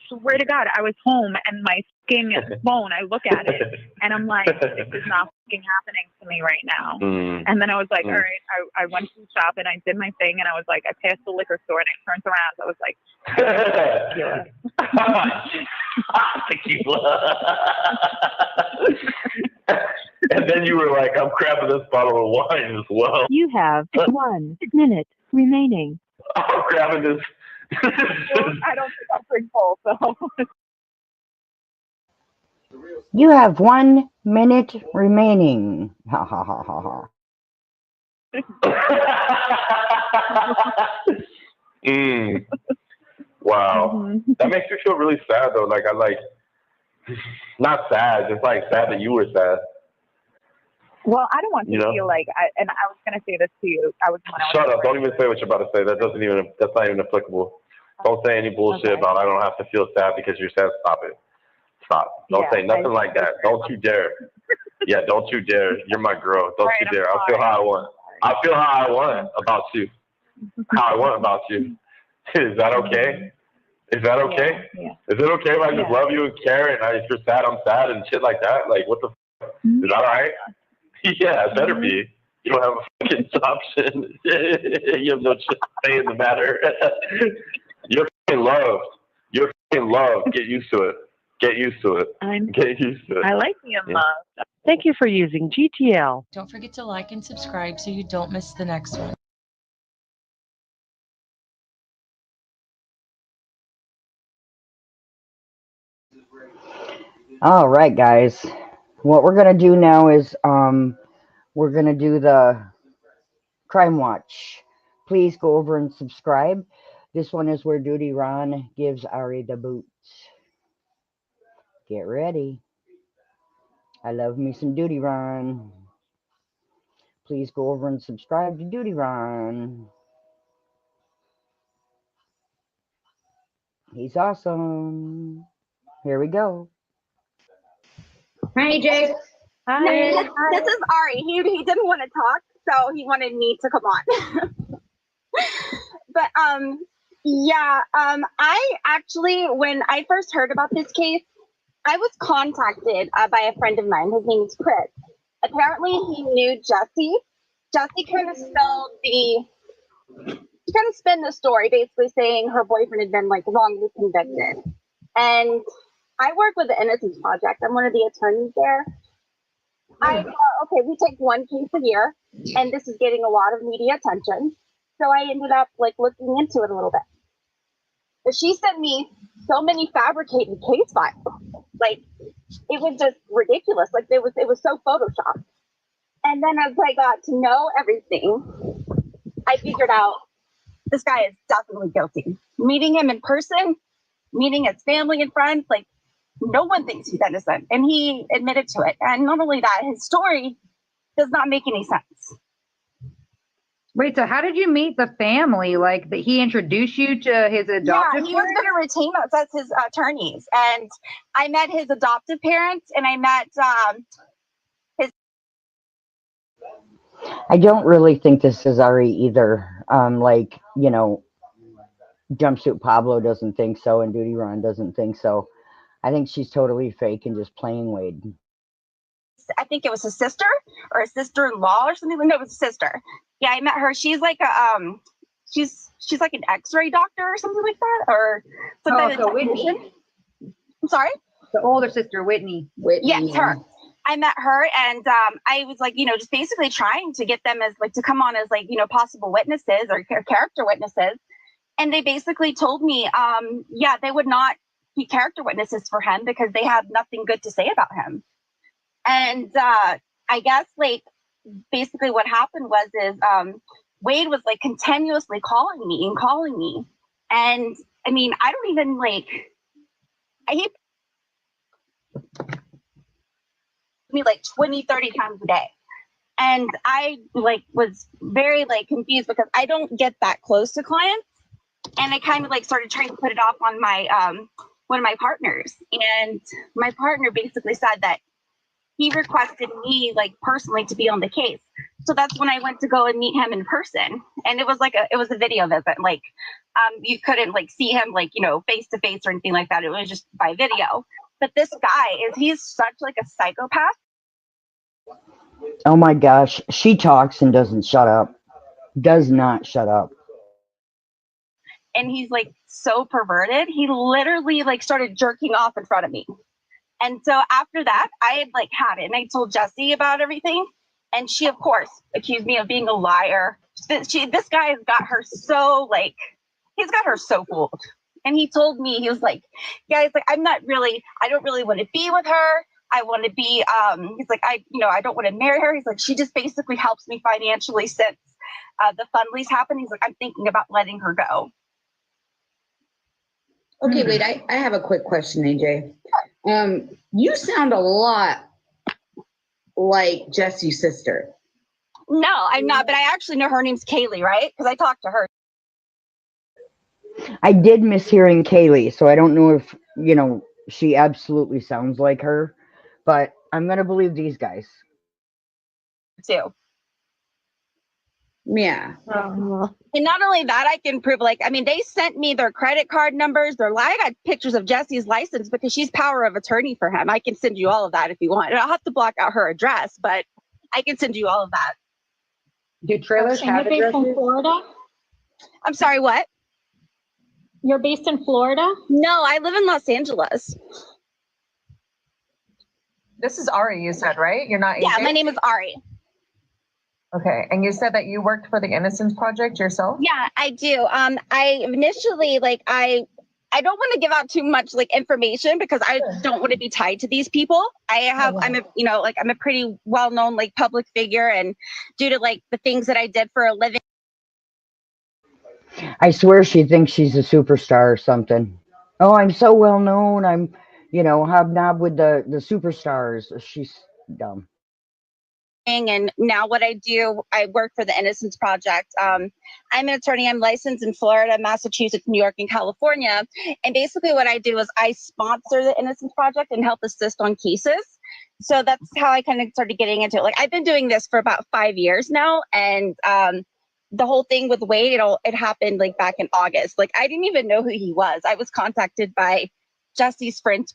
Swear to God, I was home and my fucking phone, I look at it and I'm like, this is not fucking happening to me right now. And then I was like, all right, I went to the shop and I did my thing and I was like, I passed the liquor store and I turned around. So I was like, tequila. And then you were like, I'm grabbing this bottle of wine as well. You have 1 minute remaining. I'm grabbing this. well, I don't think I'll drink full, so. You have 1 minute remaining. Ha ha ha ha ha. Wow. That makes me feel really sad though. Like not sad, just like sad that you were sad. Well, I don't want to You know? feel like, and I was going to say this to you. Shut up. Don't even say what you're about to say. That's not even applicable. Don't say any bullshit about I don't have to feel sad because you're sad. Stop it. Stop. Don't say nothing like that. Don't you dare. Yeah, don't you dare. You're my girl. Don't you dare. I'll feel how I want. I feel how I want about you. How I want about you. Is that okay? Is that okay? Yeah. Is it okay if I just love you and care and if you're sad, I'm sad and shit like that? Like, what the f***? Is that all right? Yeah, it better be. You don't have a fucking option. You have no shit to say in the matter. You're fucking loved. You're fucking loved. Get used to it. Get used to it. Get used to it. I like being loved. Thank you for using GTL. Don't forget to like and subscribe so you don't miss the next one. All right, guys. What we're gonna do now is we're gonna do the Crime Watch. Please go over and subscribe. This one is where Duty Ron gives Ari the boots. Get ready. I love me some Duty Ron. Please go over and subscribe to Duty Ron. He's awesome. Here we go. Hi, Jake. Hi. This is Ari. He didn't want to talk, so he wanted me to come on. But I actually, when I first heard about this case, I was contacted by a friend of mine. His name is Chris, apparently he knew Jesse. Jesse kind of spun the story, basically saying her boyfriend had been like wrongly convicted. And I work with the Innocence Project. I'm one of the attorneys there. I thought, okay, we take one case a year, and this is getting a lot of media attention. So I ended up like looking into it a little bit. But she sent me so many fabricated case files. Like it was just ridiculous. Like it was so photoshopped. And then as I got to know everything, I figured out this guy is definitely guilty. Meeting him in person, meeting his family and friends, like no one thinks he's innocent. And he admitted to it. And not only that, his story does not make any sense. Wait, so how did you meet the family? Like, that he introduced you to his adoptive Yeah, he was parents? going to retain us as his attorneys. And I met his adoptive parents, and I met his. I don't really think this is Ari either. Like, you know, Jumpsuit Pablo doesn't think so, and Duty Ron doesn't think so. I think she's totally fake and just playing Wade. I think it was his sister or his sister-in-law or something. No, it was a sister. Yeah, I met her. She's like a she's like an X-ray doctor or something like that, or some kind of technician. Whitney. I'm sorry. The older sister, Whitney. Yes, her. I met her, and I was like, you know, just basically trying to get them as like to come on as like, you know, possible witnesses or character witnesses, and they basically told me, yeah, they would not be character witnesses for him because they have nothing good to say about him. And I guess like basically what happened was Wade was like continuously calling me. And I mean, I don't even he me like 20, 30 times a day. And I like was very like confused because I don't get that close to clients. And I kind of like started trying to put it off on my one of my partners. And my partner basically said that he requested me like personally to be on the case. So that's when I went to go and meet him in person. And it was a video visit. Like you couldn't like see him like, you know, face to face or anything like that. It was just by video. But this guy he's such like a psychopath. Oh my gosh, she talks and doesn't shut up. Does not shut up. And he's like so perverted. He literally like started jerking off in front of me. And so after that, I had like had it, and I told Jessie about everything, and she, of course, accused me of being a liar. This guy has got her so like, he's got her so fooled. And he told me, he was like, yeah, he's like, I don't really want to be with her. I want to be, he's like, I don't want to marry her. He's like, she just basically helps me financially since the Fundleys happened. He's like, I'm thinking about letting her go. Okay, wait, I have a quick question, AJ. You sound a lot like Jesse's sister. No, I'm not, but I actually know her name's Kaylee, right? Because I talked to her. I did miss hearing Kaylee, so I don't know if, you know, she absolutely sounds like her, but I'm going to believe these guys. Too. Yeah. And not only that, I can prove, like, I mean, they sent me their credit card numbers. I got pictures of Jesse's license because she's power of attorney for him. I can send you all of that if you want. And I'll have to block out her address, but I can send you all of that. Do trailers have You're based in addresses? Florida? I'm sorry, what? You're based in Florida? No, I live in Los Angeles. This is Ari, you said, right? You're not AJ? Yeah, my name is Ari. Okay, and you said that you worked for the Innocence Project yourself? Yeah, I do. I initially, like, I don't want to give out too much like information because I don't want to be tied to these people. I'm a pretty well-known like public figure, and due to like the things that I did for a living. I swear she thinks she's a superstar or something. Oh, I'm so well known. I'm, you know, hobnob with the superstars. She's dumb. And now what I do, I work for the Innocence Project. I'm an attorney. I'm licensed in Florida, Massachusetts, New York, and California. And basically what I do is I sponsor the Innocence Project and help assist on cases. So that's how I kind of started getting into it. Like, I've been doing this for about 5 years now. And the whole thing with Wade, it happened like back in August. Like, I didn't even know who he was. I was contacted by Jesse's friends.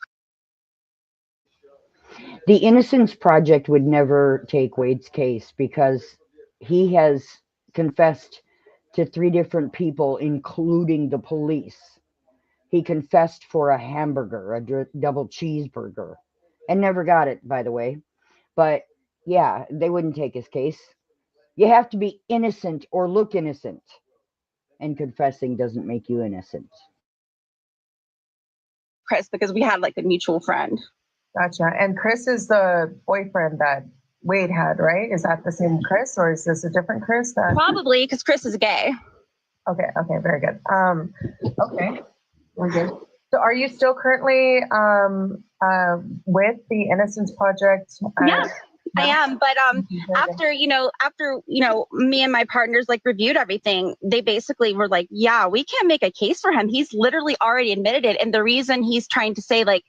The Innocence Project would never take Wade's case because he has confessed to 3 different people, including the police. He confessed for a hamburger, a double cheeseburger, and never got it, by the way. But yeah, they wouldn't take his case. You have to be innocent or look innocent, and confessing doesn't make you innocent. Chris, because we had like a mutual friend. Gotcha. And Chris is the boyfriend that Wade had, right? Is that the same Chris, or is this a different Chris? Probably, because Chris is gay. Okay, very good. Okay, we're good. So are you still currently with the Innocence Project? Yeah, I am. But after me and my partners like reviewed everything, they basically were like, yeah, we can't make a case for him. He's literally already admitted it. And the reason he's trying to say like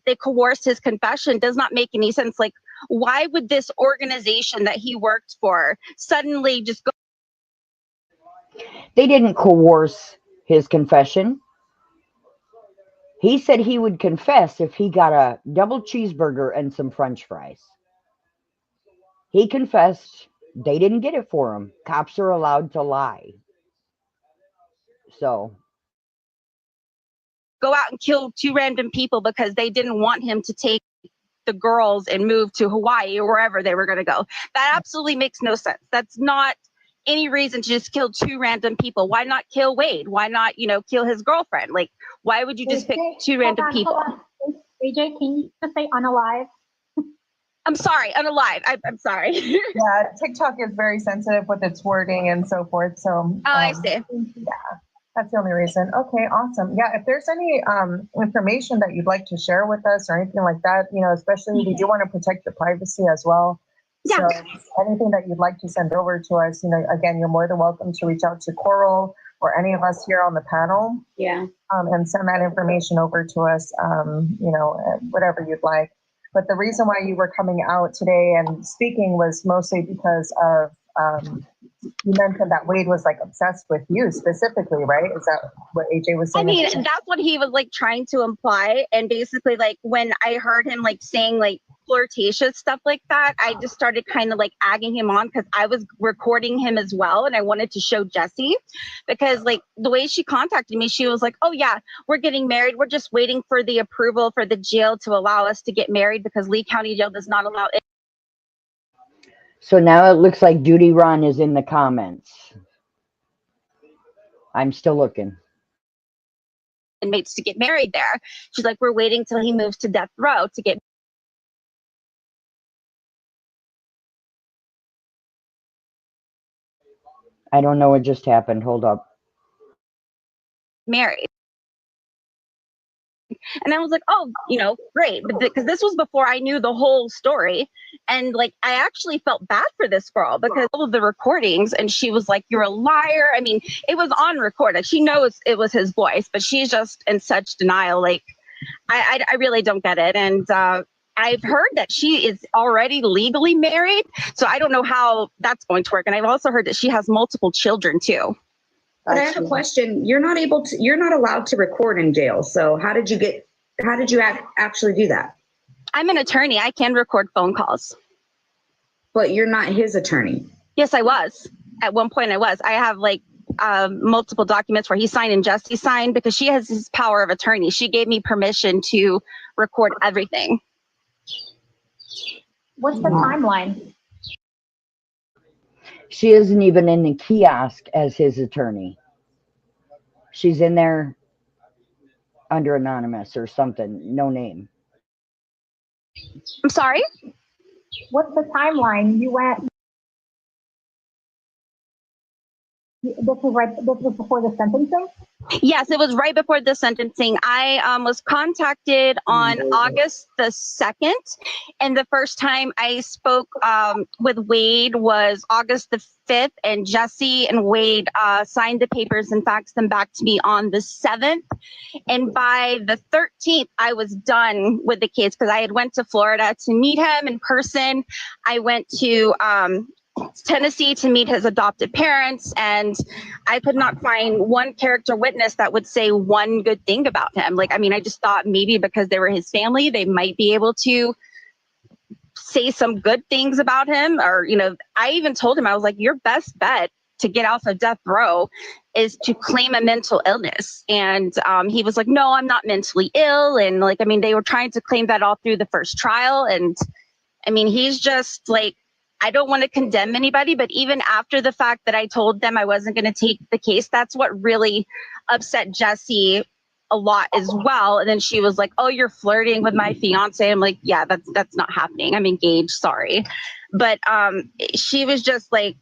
they coerced his confession does not make any sense. Like, why would this organization that he worked for suddenly just go? They didn't coerce his confession. He said he would confess if he got a double cheeseburger and some French fries. He confessed. They didn't get it for him. Cops are allowed to lie. So Go out and kill 2 random people because they didn't want him to take the girls and move to Hawaii or wherever they were going to go. That absolutely makes no sense. That's not any reason to just kill 2 random people. Why not kill Wade? Why not, kill his girlfriend? Like, why would you just pick 2 random people? AJ, can you just say unalive? I'm sorry, unalive. I'm sorry. Yeah, TikTok is very sensitive with its wording and so forth. So I see. Yeah, that's the only reason. Okay, awesome. Yeah, if there's any information that you'd like to share with us or anything like that, especially we do want to protect your privacy as well. Yeah. So anything that you'd like to send over to us, again, you're more than welcome to reach out to Coral or any of us here on the panel. Yeah. And send that information over to us, whatever you'd like. But the reason why you were coming out today and speaking was mostly because of, you mentioned that Wade was like obsessed with you specifically, right? Is that what AJ was saying? I mean, that's what he was like trying to imply. And basically, like when I heard him like saying like flirtatious stuff like that, I just started kind of like egging him on because I was recording him as well. And I wanted to show Jessie because like the way she contacted me, she was like, oh yeah, we're getting married. We're just waiting for the approval for the jail to allow us to get married because Lee County Jail does not allow it. So now it looks like Duty Ron is in the comments. I'm still looking. Inmates to get married there. She's like, we're waiting till he moves to death row to get I don't know what just happened. Hold up. married. And I was like, oh, great. But because this was before I knew the whole story. And like, I actually felt bad for this girl because all of the recordings and she was like, you're a liar. I mean, it was on record. Like, she knows it was his voice, but she's just in such denial. Like, I really don't get it. And I've heard that she is already legally married. So I don't know how that's going to work. And I've also heard that she has multiple children too. But I have a question. You're not allowed to record in jail. So how did you actually do that? I'm an attorney. I can record phone calls. But you're not his attorney. Yes, I was. At one point I was. I have like multiple documents where he signed and Jessie signed because she has his power of attorney. She gave me permission to record everything. What's the timeline? She isn't even in the kiosk as his attorney. She's in there under anonymous or something, no name. I'm sorry? What's the timeline? You went. This was before the sentencing? Yes, it was right before the sentencing. I was contacted on August the 2nd. And the first time I spoke with Wade was August the 5th. And Jessie and Wade signed the papers and faxed them back to me on the 7th. And by the 13th, I was done with the case because I had went to Florida to meet him in person. I went to Tennessee to meet his adopted parents, and I could not find one character witness that would say one good thing about him. Like, I mean, I just thought maybe because they were his family, they might be able to say some good things about him, or, you know, I even told him, I was like, your best bet to get off of death row is to claim a mental illness. And he was like, no, I'm not mentally ill. And like, I mean, they were trying to claim that all through the first trial. And I mean, he's just like, I don't want to condemn anybody, but even after the fact that I told them I wasn't going to take the case, that's what really upset Jessie a lot as well. And then she was like, oh, you're flirting with my fiance. I'm like, yeah, that's not happening. I'm engaged. Sorry. But she was just like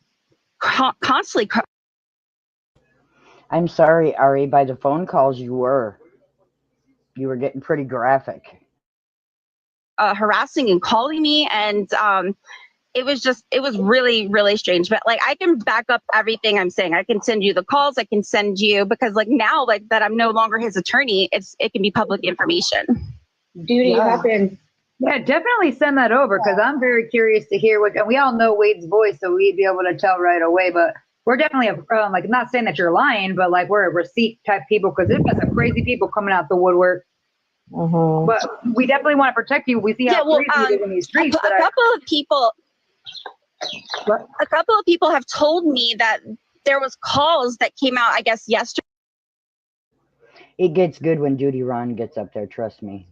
constantly. I'm sorry, Ari, by the phone calls you were getting pretty graphic. Harassing and calling me, and it was really, really strange. But like, I can back up everything I'm saying. I can send you the calls. I can send you, because like now, like that I'm no longer his attorney, it can be public information. Duty happened. Yeah, definitely send that over, because I'm very curious to hear what, and we all know Wade's voice, so we'd be able to tell right away. But we're definitely, like, not saying that you're lying, but like we're a receipt type people, because there's been some crazy people coming out the woodwork. But we definitely want to protect you. We see how crazy it is in these streets. A couple of people have told me that there was calls that came out, I guess, yesterday. It gets good when Duty Ron gets up there, trust me.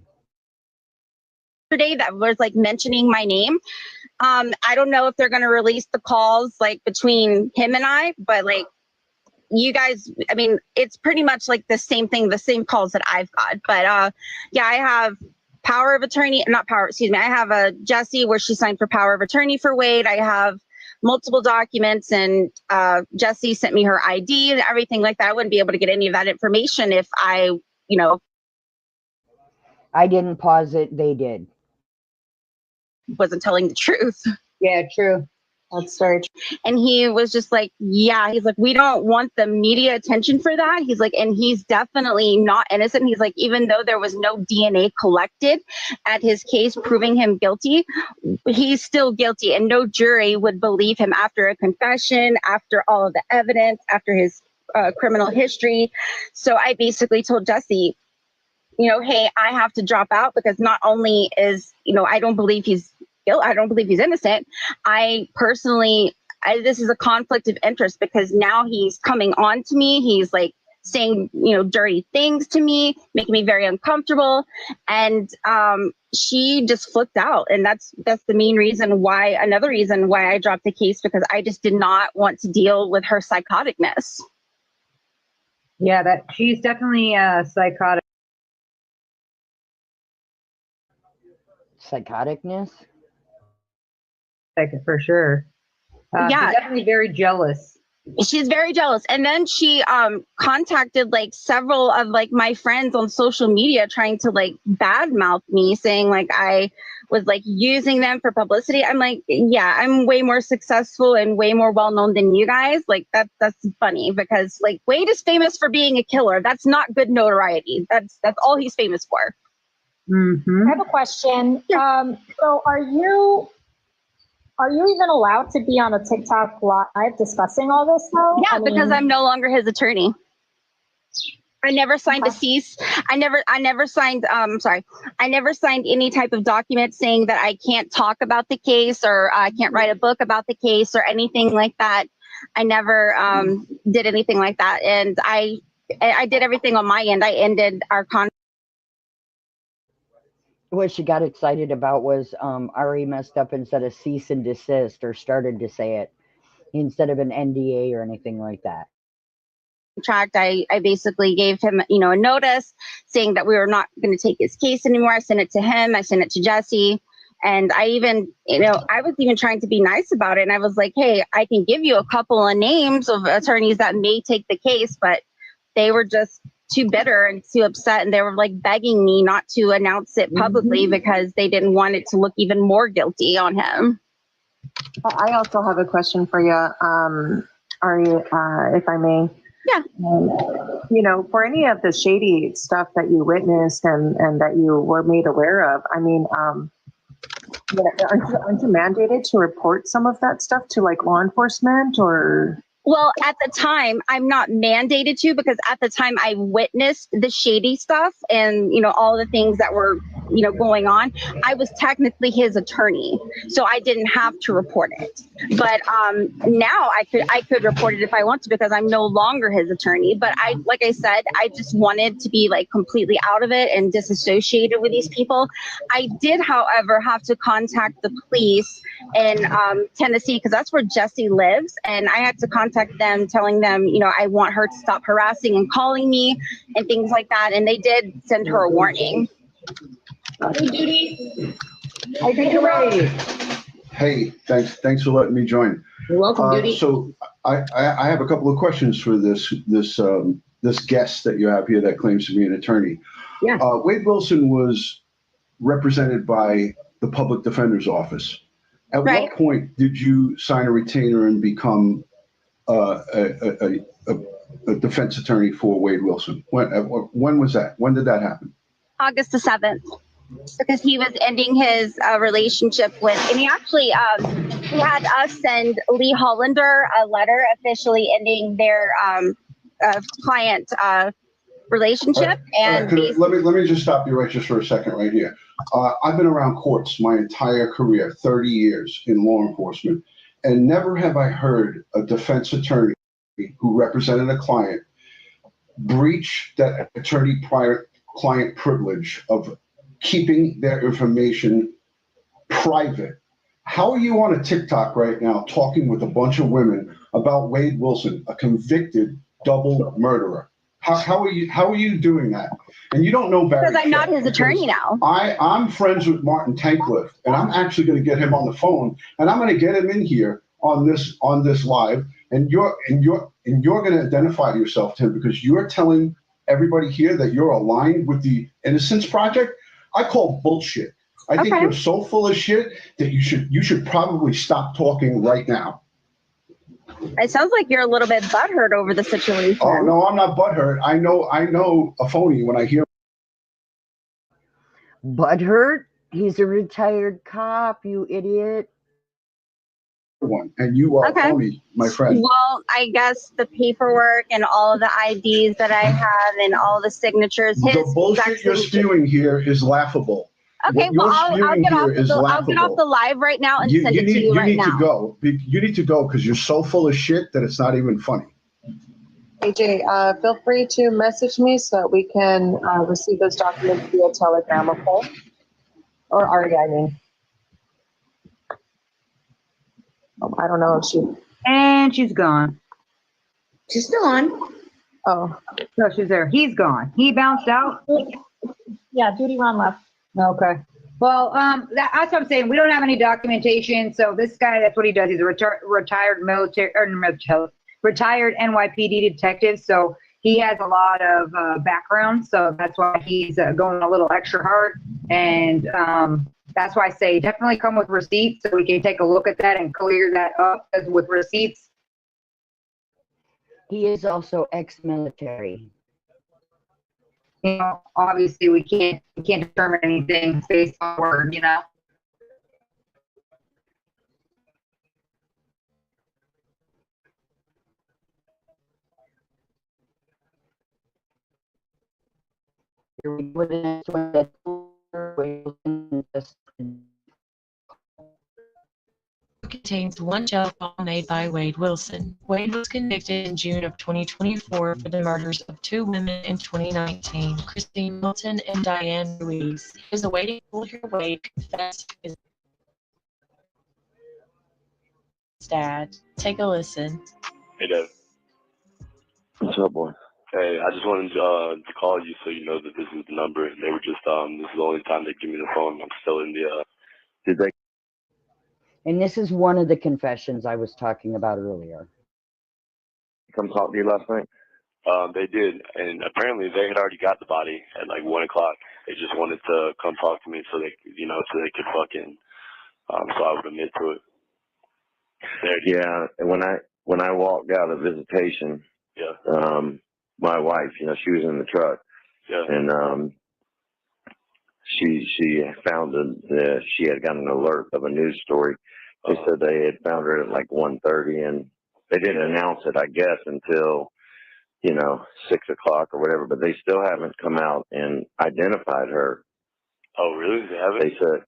That was like mentioning my name. I don't know if they're going to release the calls like between him and I, but like you guys, I mean, it's pretty much like the same thing, the same calls that I've got. But yeah, I have power of attorney, not power, excuse me. I have a Jessie where she signed for power of attorney for Wade. I have multiple documents, and Jessie sent me her ID and everything like that. I wouldn't be able to get any of that information if I, you know. I didn't pause it, they did. Wasn't telling the truth. Yeah, true. That's very true. And he was just like, yeah, he's like, we don't want the media attention for that. He's like, and he's definitely not innocent. He's like, even though there was no DNA collected at his case proving him guilty, he's still guilty, and no jury would believe him after a confession, after all of the evidence, after his criminal history. So I basically told Jessie, you know, hey, I have to drop out, because not only is, you know, I don't believe he's innocent. I personally, this is a conflict of interest, because now he's coming on to me. He's like saying, you know, dirty things to me, making me very uncomfortable. And she just flipped out. And that's the main reason why, another reason why I dropped the case, because I just did not want to deal with her psychoticness. Yeah, that she's definitely psychotic. Psychoticness? For sure. Yeah, she's definitely very jealous. She's very jealous. And then she contacted like several of like my friends on social media, trying to like badmouth me, saying like I was like using them for publicity. I'm like, yeah, I'm way more successful and way more well known than you guys. Like that's funny, because like Wade is famous for being a killer. That's not good notoriety. That's all he's famous for. I have a question. So are you even allowed to be on a TikTok live discussing all this though? Yeah, because I'm no longer his attorney. I never signed a cease. I never signed any type of document saying that I can't talk about the case, or I can't write a book about the case, or anything like that. I never did anything like that. And I did everything on my end. I ended our contract. What she got excited about was Ari messed up and said a cease and desist, or started to say it, instead of an NDA or anything like that. I basically gave him, you know, a notice saying that we were not going to take his case anymore. I sent it to him. I sent it to Jessie. And I even, you know, I was even trying to be nice about it. And I was like, hey, I can give you a couple of names of attorneys that may take the case, but they were just too bitter and too upset, and they were like begging me not to announce it publicly because they didn't want it to look even more guilty on him. I also have a question for you, Ari, if I may. Yeah. You know, for any of the shady stuff that you witnessed and that you were made aware of, I mean, aren't you mandated to report some of that stuff to like law enforcement or? Well, at the time, I'm not mandated to, because at the time I witnessed the shady stuff and, you know, all the things that were going on, I was technically his attorney, so I didn't have to report it. But now I could report it if I want to, because I'm no longer his attorney. But like I said, I just wanted to be like completely out of it and disassociated with these people. I did, however, have to contact the police in Tennessee, because that's where Jessie lives, and I had to contact them, telling them, I want her to stop harassing and calling me and things like that, and they did send her a warning. Hey, Judy. I think you're right. Hey, thanks for letting me join. You're welcome, Judy. So I have a couple of questions for this guest that you have here that claims to be an attorney. Yeah. Wade Wilson was represented by the public defender's office. At Right. what point did you sign a retainer and become a defense attorney for Wade Wilson? When was that? When did that happen? August the 7th, because he was ending his relationship with, and he actually he had us send Lee Hollander a letter officially ending their client relationship. And Let me just stop you just for a second right here. I've been around courts my entire career, 30 years in law enforcement, and never have I heard a defense attorney who represented a client breach that attorney-client privilege of keeping their information private. How are you on a TikTok right now talking with a bunch of women about Wade Wilson, a convicted double murderer? How are you doing that? And you don't know Barry. Because I'm not his attorney now. I'm friends with Martin Tankliff, and I'm actually going to get him on the phone, and I'm going to get him in here on this live, and you're going to identify yourself to him, because you're telling everybody here that you're aligned with the Innocence Project. I call bullshit. I think you're so full of shit that you should probably stop talking right now. It sounds like you're a little bit butthurt over the situation. Oh no, I'm not butthurt. I know a phony when I hear. Butthurt? He's a retired cop, you idiot. One, and you are phony, my friend. Well, I guess the paperwork and all of the IDs that I have and all the signatures. The bullshit you're spewing here is laughable. Okay, well, I'll get off the live right now and send it to you right now. You need to go because you're so full of shit that it's not even funny. AJ, feel free to message me so that we can receive those documents via Telegram, okay? Or Ari, I mean. Oh, I don't know if she... And she's gone. She's still on. Oh. No, she's there. He's gone. He bounced out? Yeah, Judy Ron left. Okay. Well, that's what I'm saying. We don't have any documentation. So this guy, that's what he does. He's a retired retired NYPD detective. So he has a lot of background. So that's why he's going a little extra hard. And that's why I say definitely come with receipts so we can take a look at that and clear that up. Because with receipts, he is also ex-military. Obviously we can't determine anything based on word, Contains one jail call made by Wade Wilson. Wade was convicted in June of 2024 for the murders of 2 women in 2019, Christine Milton and Diane Ruiz. He is awaiting to hear Wade confess to his dad. Take a listen. Hey, Dad. What's up, boy? Hey, I just wanted to call you so you know that this is the number. They were just, this is the only time they give me the phone. I'm still in the, Did they? And this is one of the confessions I was talking about earlier. Come talk to you last night? They did, and apparently they had already got the body at like 1 o'clock. They just wanted to come talk to me so they, so they could fucking, so I would admit to it. Yeah, and when I walked out of visitation, my wife, she was in the truck, and she found that she had got an alert of a news story. They said they had found her at like 1:30, and they didn't announce it, I guess, until 6 o'clock or whatever. But they still haven't come out and identified her. Oh, really? They haven't? They said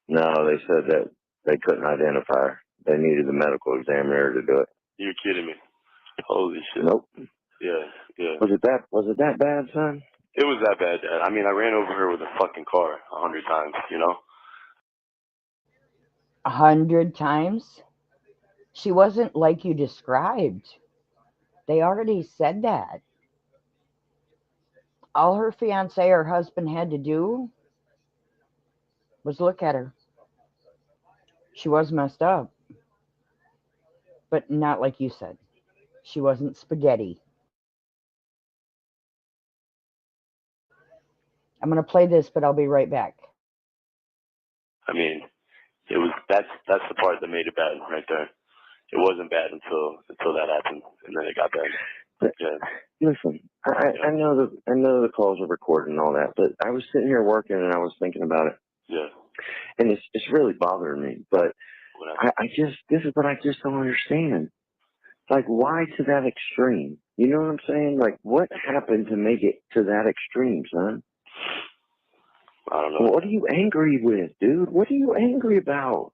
they said that they couldn't identify her. They needed the medical examiner to do it. You're kidding me. Holy shit. Nope. Yeah, yeah. Was it that bad, son? It was that bad, Dad. I mean, I ran over her with a fucking car 100 times, you know? 100 times? She wasn't like you described. They already said that. All her fiance or husband had to do was look at her. She was messed up. But not like you said. She wasn't spaghetti. I'm going to play this, but I'll be right back. I mean, that's the part that made it bad right there. It wasn't bad until that happened, and then it got bad. But, yeah. Listen, I know the calls are recorded and all that, but I was sitting here working and I was thinking about it. Yeah. And it's really bothering me. But this is what I just don't understand. Like, why to that extreme? You know what I'm saying? Like, what happened to make it to that extreme, son? I don't know. What are you angry with, dude? What are you angry about?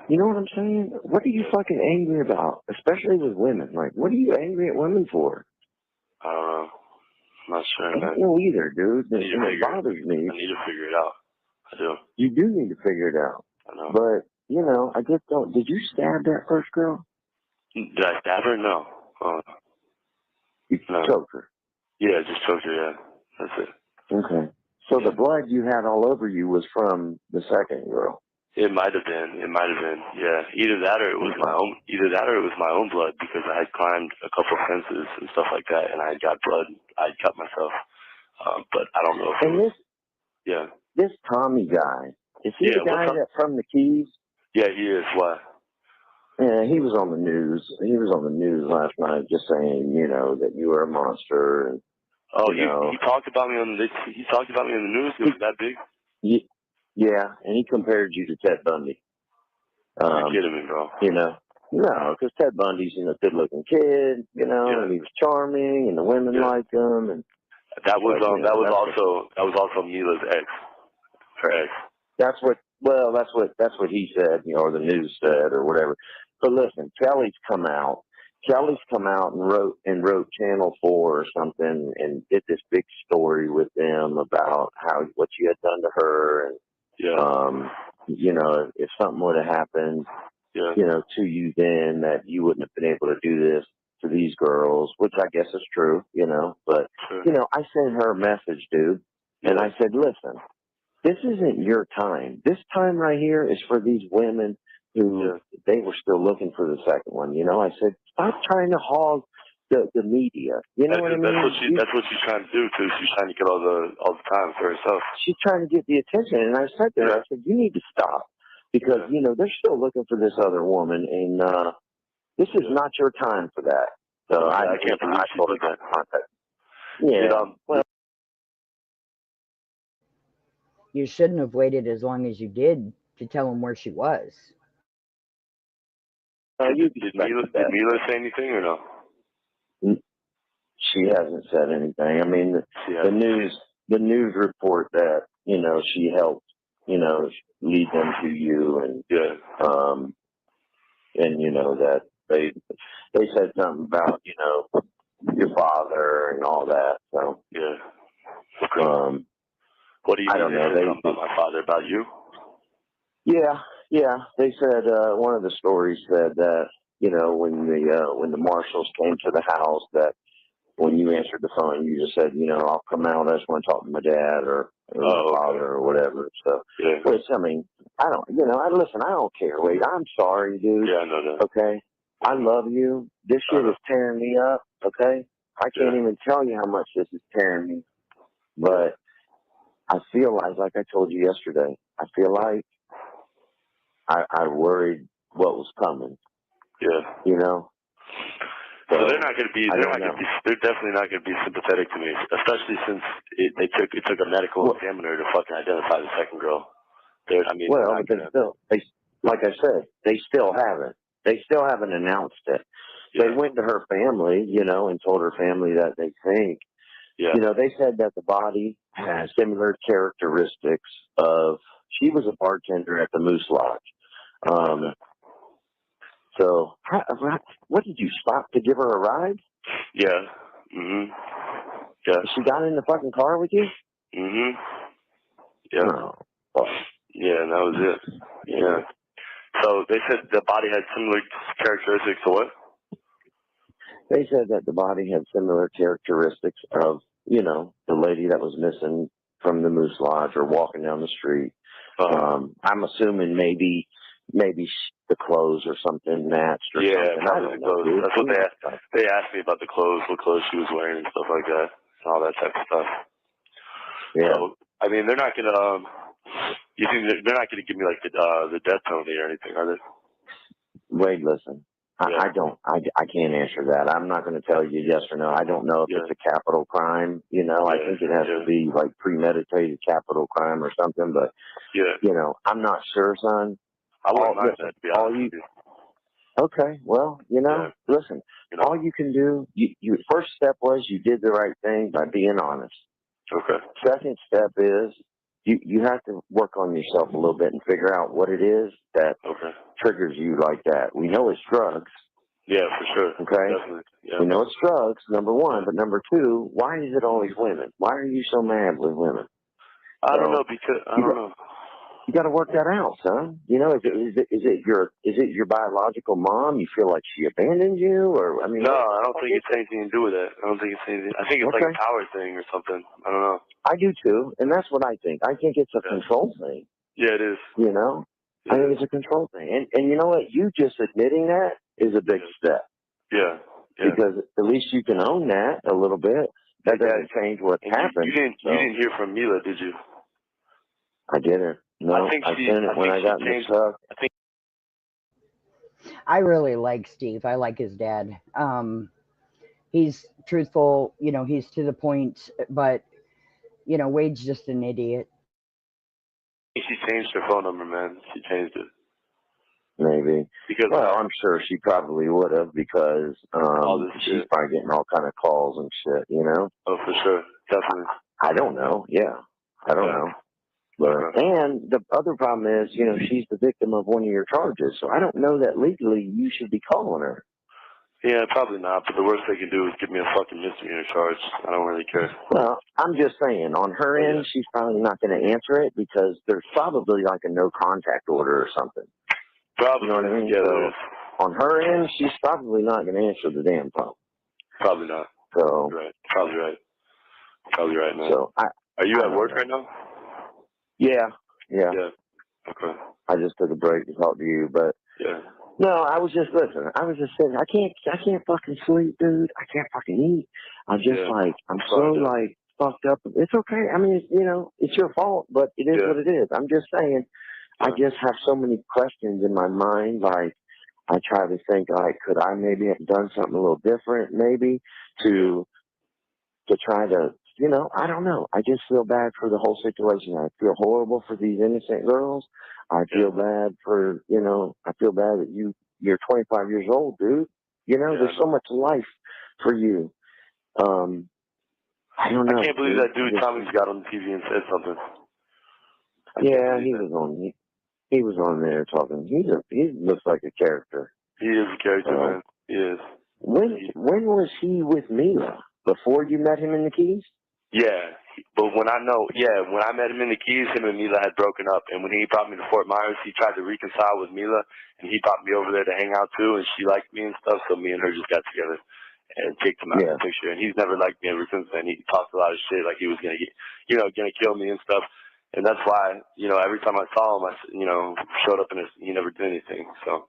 You know what I'm saying? What are you fucking angry about? Especially with women. Like, what are you angry at women for? I don't know. I'm not sure. I don't know either, dude. It bothers me. I need to figure it out. I do. You do need to figure it out. I know. But, you know, I just don't. Did you stab that first girl? Did I stab her? No. You choked her? Yeah, just choked her, yeah. That's it. Okay. So the blood you had all over you was from the second girl? It might have been. Yeah. Either that or it was my own blood because I had climbed a couple fences and stuff like that, and I had got blood. I had cut myself. But I don't know if And this Tommy guy, is he the guy that's from the Keys? Yeah, he is. What? Yeah, he was on the news. He was on the news last night, just saying, you know, that you were a monster. And he talked about me on the. He talked about me in the news. It was that big. Yeah, and he compared you to Ted Bundy. You're kidding me, bro. You know, no, because Ted Bundy's a good-looking kid, you know, and he was charming, and the women liked him, and that was also Mila's ex. Her ex. That's what he said, you know, or the news said, or whatever. But listen, Kelly's come out and wrote Channel 4 or something, and did this big story with them about what you had done to her, and you know, if something would have happened, you know, to you then, that you wouldn't have been able to do this to these girls, which I guess is true, you know. But you know, I sent her a message, dude, and I said, listen, this isn't your time. This time right here is for these women who they were still looking for the second one. You know, I said, stop trying to hog the media. You know what I mean? That's what she's trying to do too. She's trying to get all the time for herself. She's trying to get the attention, and I said to her, I said, you need to stop because you know they're still looking for this other woman, and this is not your time for that. So I can't believe she told her that. Yeah. Well. You shouldn't have waited as long as you did to tell him where she was. Did Mila say anything or no? She hasn't said anything. I mean, the news report that, you know, she helped, you know, lead them to you, and and you know that they said something about, you know, your father and all that. So what do you I don't know. They about my father, about you? Yeah. They said one of the stories said that, you know, when the marshals came to the house, that when you answered the phone, you just said, you know, I'll come out. I just want to talk to my dad or my father or whatever. So, which, I mean, I don't, you know, listen, I don't care. Wait, I'm sorry, dude. Yeah, I know that. Okay? I love you. This shit is tearing me up, okay? I can't even tell you how much this is tearing me. But I feel like I told you yesterday, I feel like I worried what was coming. Yeah. You know? So they're not going to be. They're definitely not going to be sympathetic to me, especially since it took a medical examiner to fucking identify the second girl. Like I said, they still haven't. They still haven't announced it. Yeah. They went to her family, you know, and told her family that they think Yeah. You know, they said that the body has similar characteristics of. She was a bartender at the Moose Lodge. So, what did you stop to give her a ride? Yeah. Mhm. Yeah. She got in the fucking car with you? Mhm. Yeah. Oh. Yeah, and that was it. Yeah. So they said the body had similar characteristics to what? They said that the body had similar characteristics of, you know, the lady that was missing from the Moose Lodge or walking down the street. I'm assuming maybe the clothes or something matched or something. Probably the clothes. That's what they asked. They asked me about the clothes, what clothes she was wearing and stuff like that, and all that type of stuff. Yeah. So, I mean, they're not gonna. You think they're not gonna give me like the death penalty or anything, are they? Wade, listen. I can't answer that. I'm not going to tell you yes or no. I don't know if it's a capital crime. You know, I think it has to be like premeditated capital crime or something. But you know, I'm not sure, son. I wouldn't mind that, to be honest with you. Okay, well, you know, listen. All you can do, your first step was you did the right thing by being honest. Okay. Second step is you have to work on yourself a little bit and figure out what it is that triggers you like that. We know it's drugs. Yeah, for sure. Okay? Definitely. Yeah. We know it's drugs, number one, but number two, why is it always women? Why are you so mad with women? I don't know, because I don't know. You got to work that out, son. You know, is it your biological mom? You feel like she abandoned you, or I mean? No, I don't think it's anything to do with it. I don't think it's anything. I think it's like a power thing or something. I don't know. I do too, and that's what I think. I think it's a control thing. Yeah, it is. You know, I think it's a control thing, and you know what? You just admitting that is a big step. Yeah. Because at least you can own that a little bit. That doesn't change what happened. You didn't hear from Mila, did you? I didn't. No, I sent it when I got in the truck. I really like Steve. I like his dad. He's truthful, you know, he's to the point, but, you know, Wade's just an idiot. She changed her phone number, man. She changed it. Maybe. Well, I'm sure she probably would have because she's probably getting all kind of calls and shit, you know? Oh, for sure. Definitely. I don't know. Yeah. I don't know. But, and the other problem is, you know, she's the victim of one of your charges. So I don't know that legally you should be calling her. Yeah, probably not. But the worst they can do is give me a fucking misdemeanor charge. I don't really care. Well, I'm just saying, on her end, she's probably not going to answer it because there's probably like a no contact order or something. Probably. You know what I mean? Yeah, so on her end, she's probably not going to answer the damn phone. Probably not. So right. Probably right. Probably right, man. So are you at work right now? Yeah. Okay. I just took a break to talk to you, but no, I was just listening. I was just saying, I can't fucking sleep, dude. I can't fucking eat. I'm just I'm so like fucked up. It's okay. I mean, you know, it's your fault, but it is what it is. I'm just saying, I just have so many questions in my mind. Like, I try to think, like, could I maybe have done something a little different, maybe to try to, you know, I don't know. I just feel bad for the whole situation. I feel horrible for these innocent girls. I feel bad for, you know, I feel bad that you're 25 years old, dude. You know, there's so much life for you. I don't know. I can't believe that dude Tommy's got on TV and said something. Yeah, he was on there talking. He looks like a character. He is a character, man. He is. When was he with Mila? Before you met him in the Keys? Yeah, but when I met him in the Keys, him and Mila had broken up, and when he brought me to Fort Myers, he tried to reconcile with Mila, and he brought me over there to hang out too, and she liked me and stuff, so me and her just got together and kicked him out of the picture, and he's never liked me ever since then. He talked a lot of shit, like he was gonna kill me and stuff, and that's why, you know, every time I saw him, showed up he never did anything, so.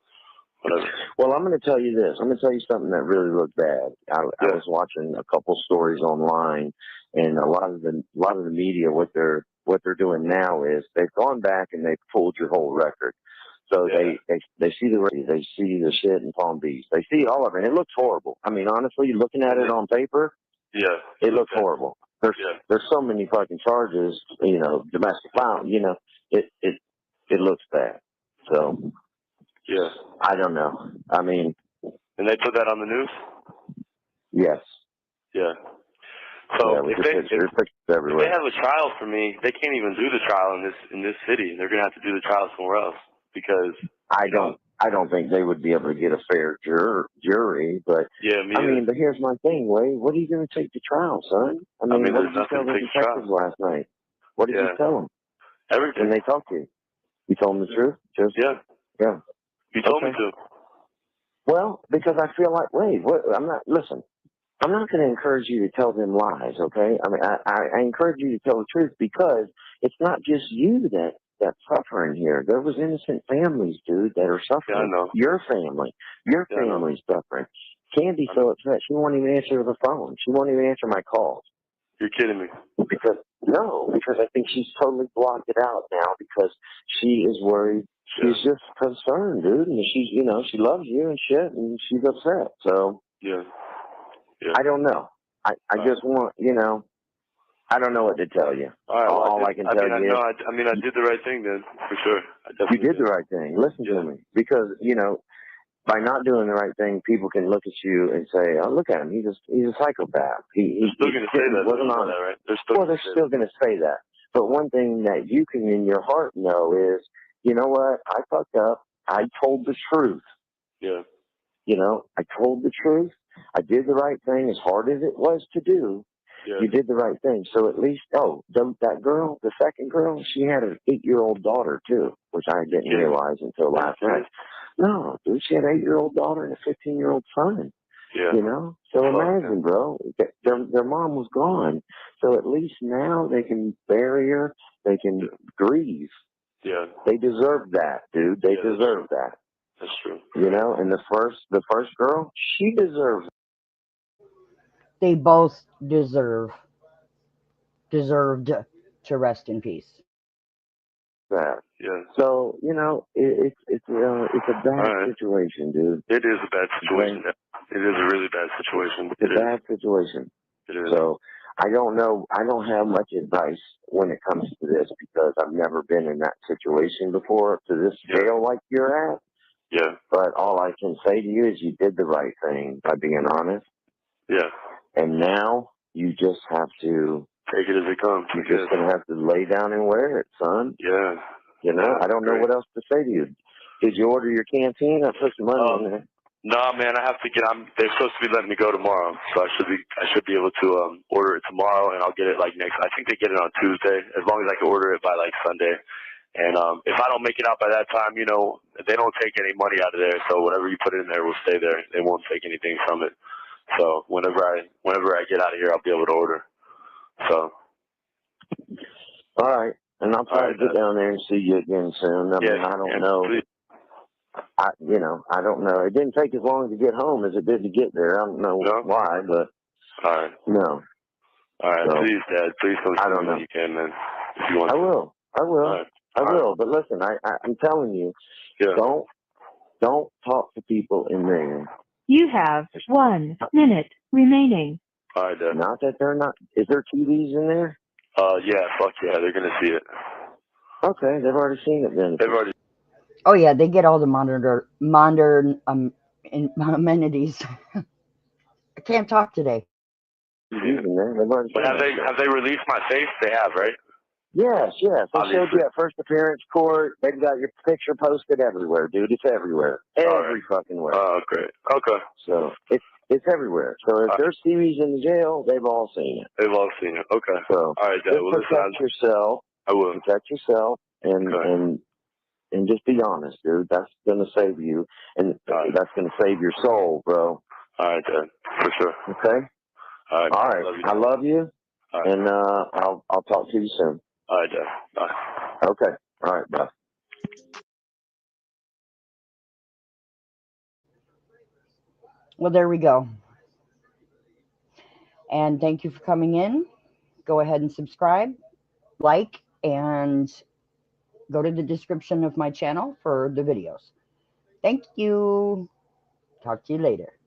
Whatever. Well, I'm going to tell you this. I'm going to tell you something that really looked bad. I was watching a couple stories online, and a lot of the media, what they're doing now is they've gone back and they've pulled your whole record. So they see the shit in Palm Beach. They see all of it. And it looks horrible. I mean, honestly, looking at it on paper, it looks horrible. There's so many fucking charges. You know, domestic violence. You know, it looks bad. So. Yeah. I don't know. I mean. And they put that on the news? Yes. Yeah. So Yeah, if they everywhere. have a trial for me, they can't even do the trial in this city. They're gonna have to do the trial somewhere else because I don't think they would be able to get a fair jury, but yeah, me I either. mean, but here's my thing, Wade. What are you going to take to trial, son? I mean, what there's did you tell nothing the to take to trial. detectives last night? What did you tell them? Everything. When they talked to you, you told them the truth. Just yeah. You told me to. Well, because I feel like, Wade, I'm not going to encourage you to tell them lies, okay? I mean, I encourage you to tell the truth because it's not just you that's suffering here. There was innocent families, dude, that are suffering. Yeah, I know. Your family's suffering. Candy's so upset, she won't even answer the phone. She won't even answer my calls. You're kidding me. Because I think she's totally blocked it out now because she is worried. She's just concerned, dude, and she's, she loves you and shit, and she's upset. So yeah. I don't know. I just want, I don't know what to tell you. All right. Well, I can tell you. I did the right thing then, for sure. You did the right thing. Listen to me, because by not doing the right thing, people can look at you and say, "Oh, look at him. He's a psychopath." He's still going to say that. Wasn't on that, right? They're still going to say that. But one thing that you can, in your heart, know is, you know what? I fucked up. I told the truth. Yeah. I told the truth. I did the right thing, as hard as it was to do. Yeah. You did the right thing. So at least, that girl, the second girl, she had an 8-year-old daughter too, which I didn't realize until last night. No, dude, she had an 8-year-old daughter and a 15-year-old son. Yeah. So imagine, bro, their mom was gone. So at least now they can bury her. They can grieve. Yeah. They deserve that, dude. They deserve that. That's true. And the first girl, she deserves it. They both deserved to rest in peace. That. Yeah. So it's a bad situation, dude. It is a bad situation. Okay? It is a really bad situation. It's a bad situation. It is. So I don't know. I don't have much advice when it comes to this because I've never been in that situation before to this scale like you're at. Yeah. But all I can say to you is you did the right thing by being honest. Yeah. And now you just have to take it as it comes. You're just gonna have to lay down and wear it, son. Yeah. I don't know what else to say to you. Did you order your canteen? I put some money in there. No, man, I have to get. They're supposed to be letting me go tomorrow, so I should be able to order it tomorrow, and I'll get it next. I think they get it on Tuesday, as long as I can order it by Sunday. And if I don't make it out by that time, they don't take any money out of there, so whatever you put in there will stay there. They won't take anything from it. So whenever I get out of here, I'll be able to order. So. All right, and I'll try to get down there and see you again soon. I mean, I don't know. Please. I don't know. It didn't take as long to get home as it did to get there. I don't know why, but all right. No. All right, So, please, Dad. Please come see me when you can, man. If you want. I will. All right. I will. But listen, I'm telling you, don't talk to people in there. You have 1 minute remaining. All right, Dad. Not that they're not. Is there TVs in there? Yeah, fuck yeah, they're gonna see it. Okay, they've already seen it then. They've already. Oh yeah, they get all the modern amenities. I can't talk today. But have they released my face? They have, right? Yes. They Obviously. showed you at first appearance court. They've got your picture posted everywhere, dude. It's everywhere. Every fucking way. Oh, great. Okay. So it's everywhere. So if there's TVs in the jail, they've all seen it. They've all seen it. Okay. So all right, Dad. just Well, protect yourself. I will. Protect yourself and just be honest, dude. That's gonna save you, and that's gonna save your soul, bro. All right, Dad. For sure. Okay. All right. I love you. And I'll talk to you soon. All right, Dad. Bye. Okay. All right. Bye. Well, there we go. And thank you for coming in. Go ahead and subscribe, like, and go to the description of my channel for the videos. Thank you. Talk to you later.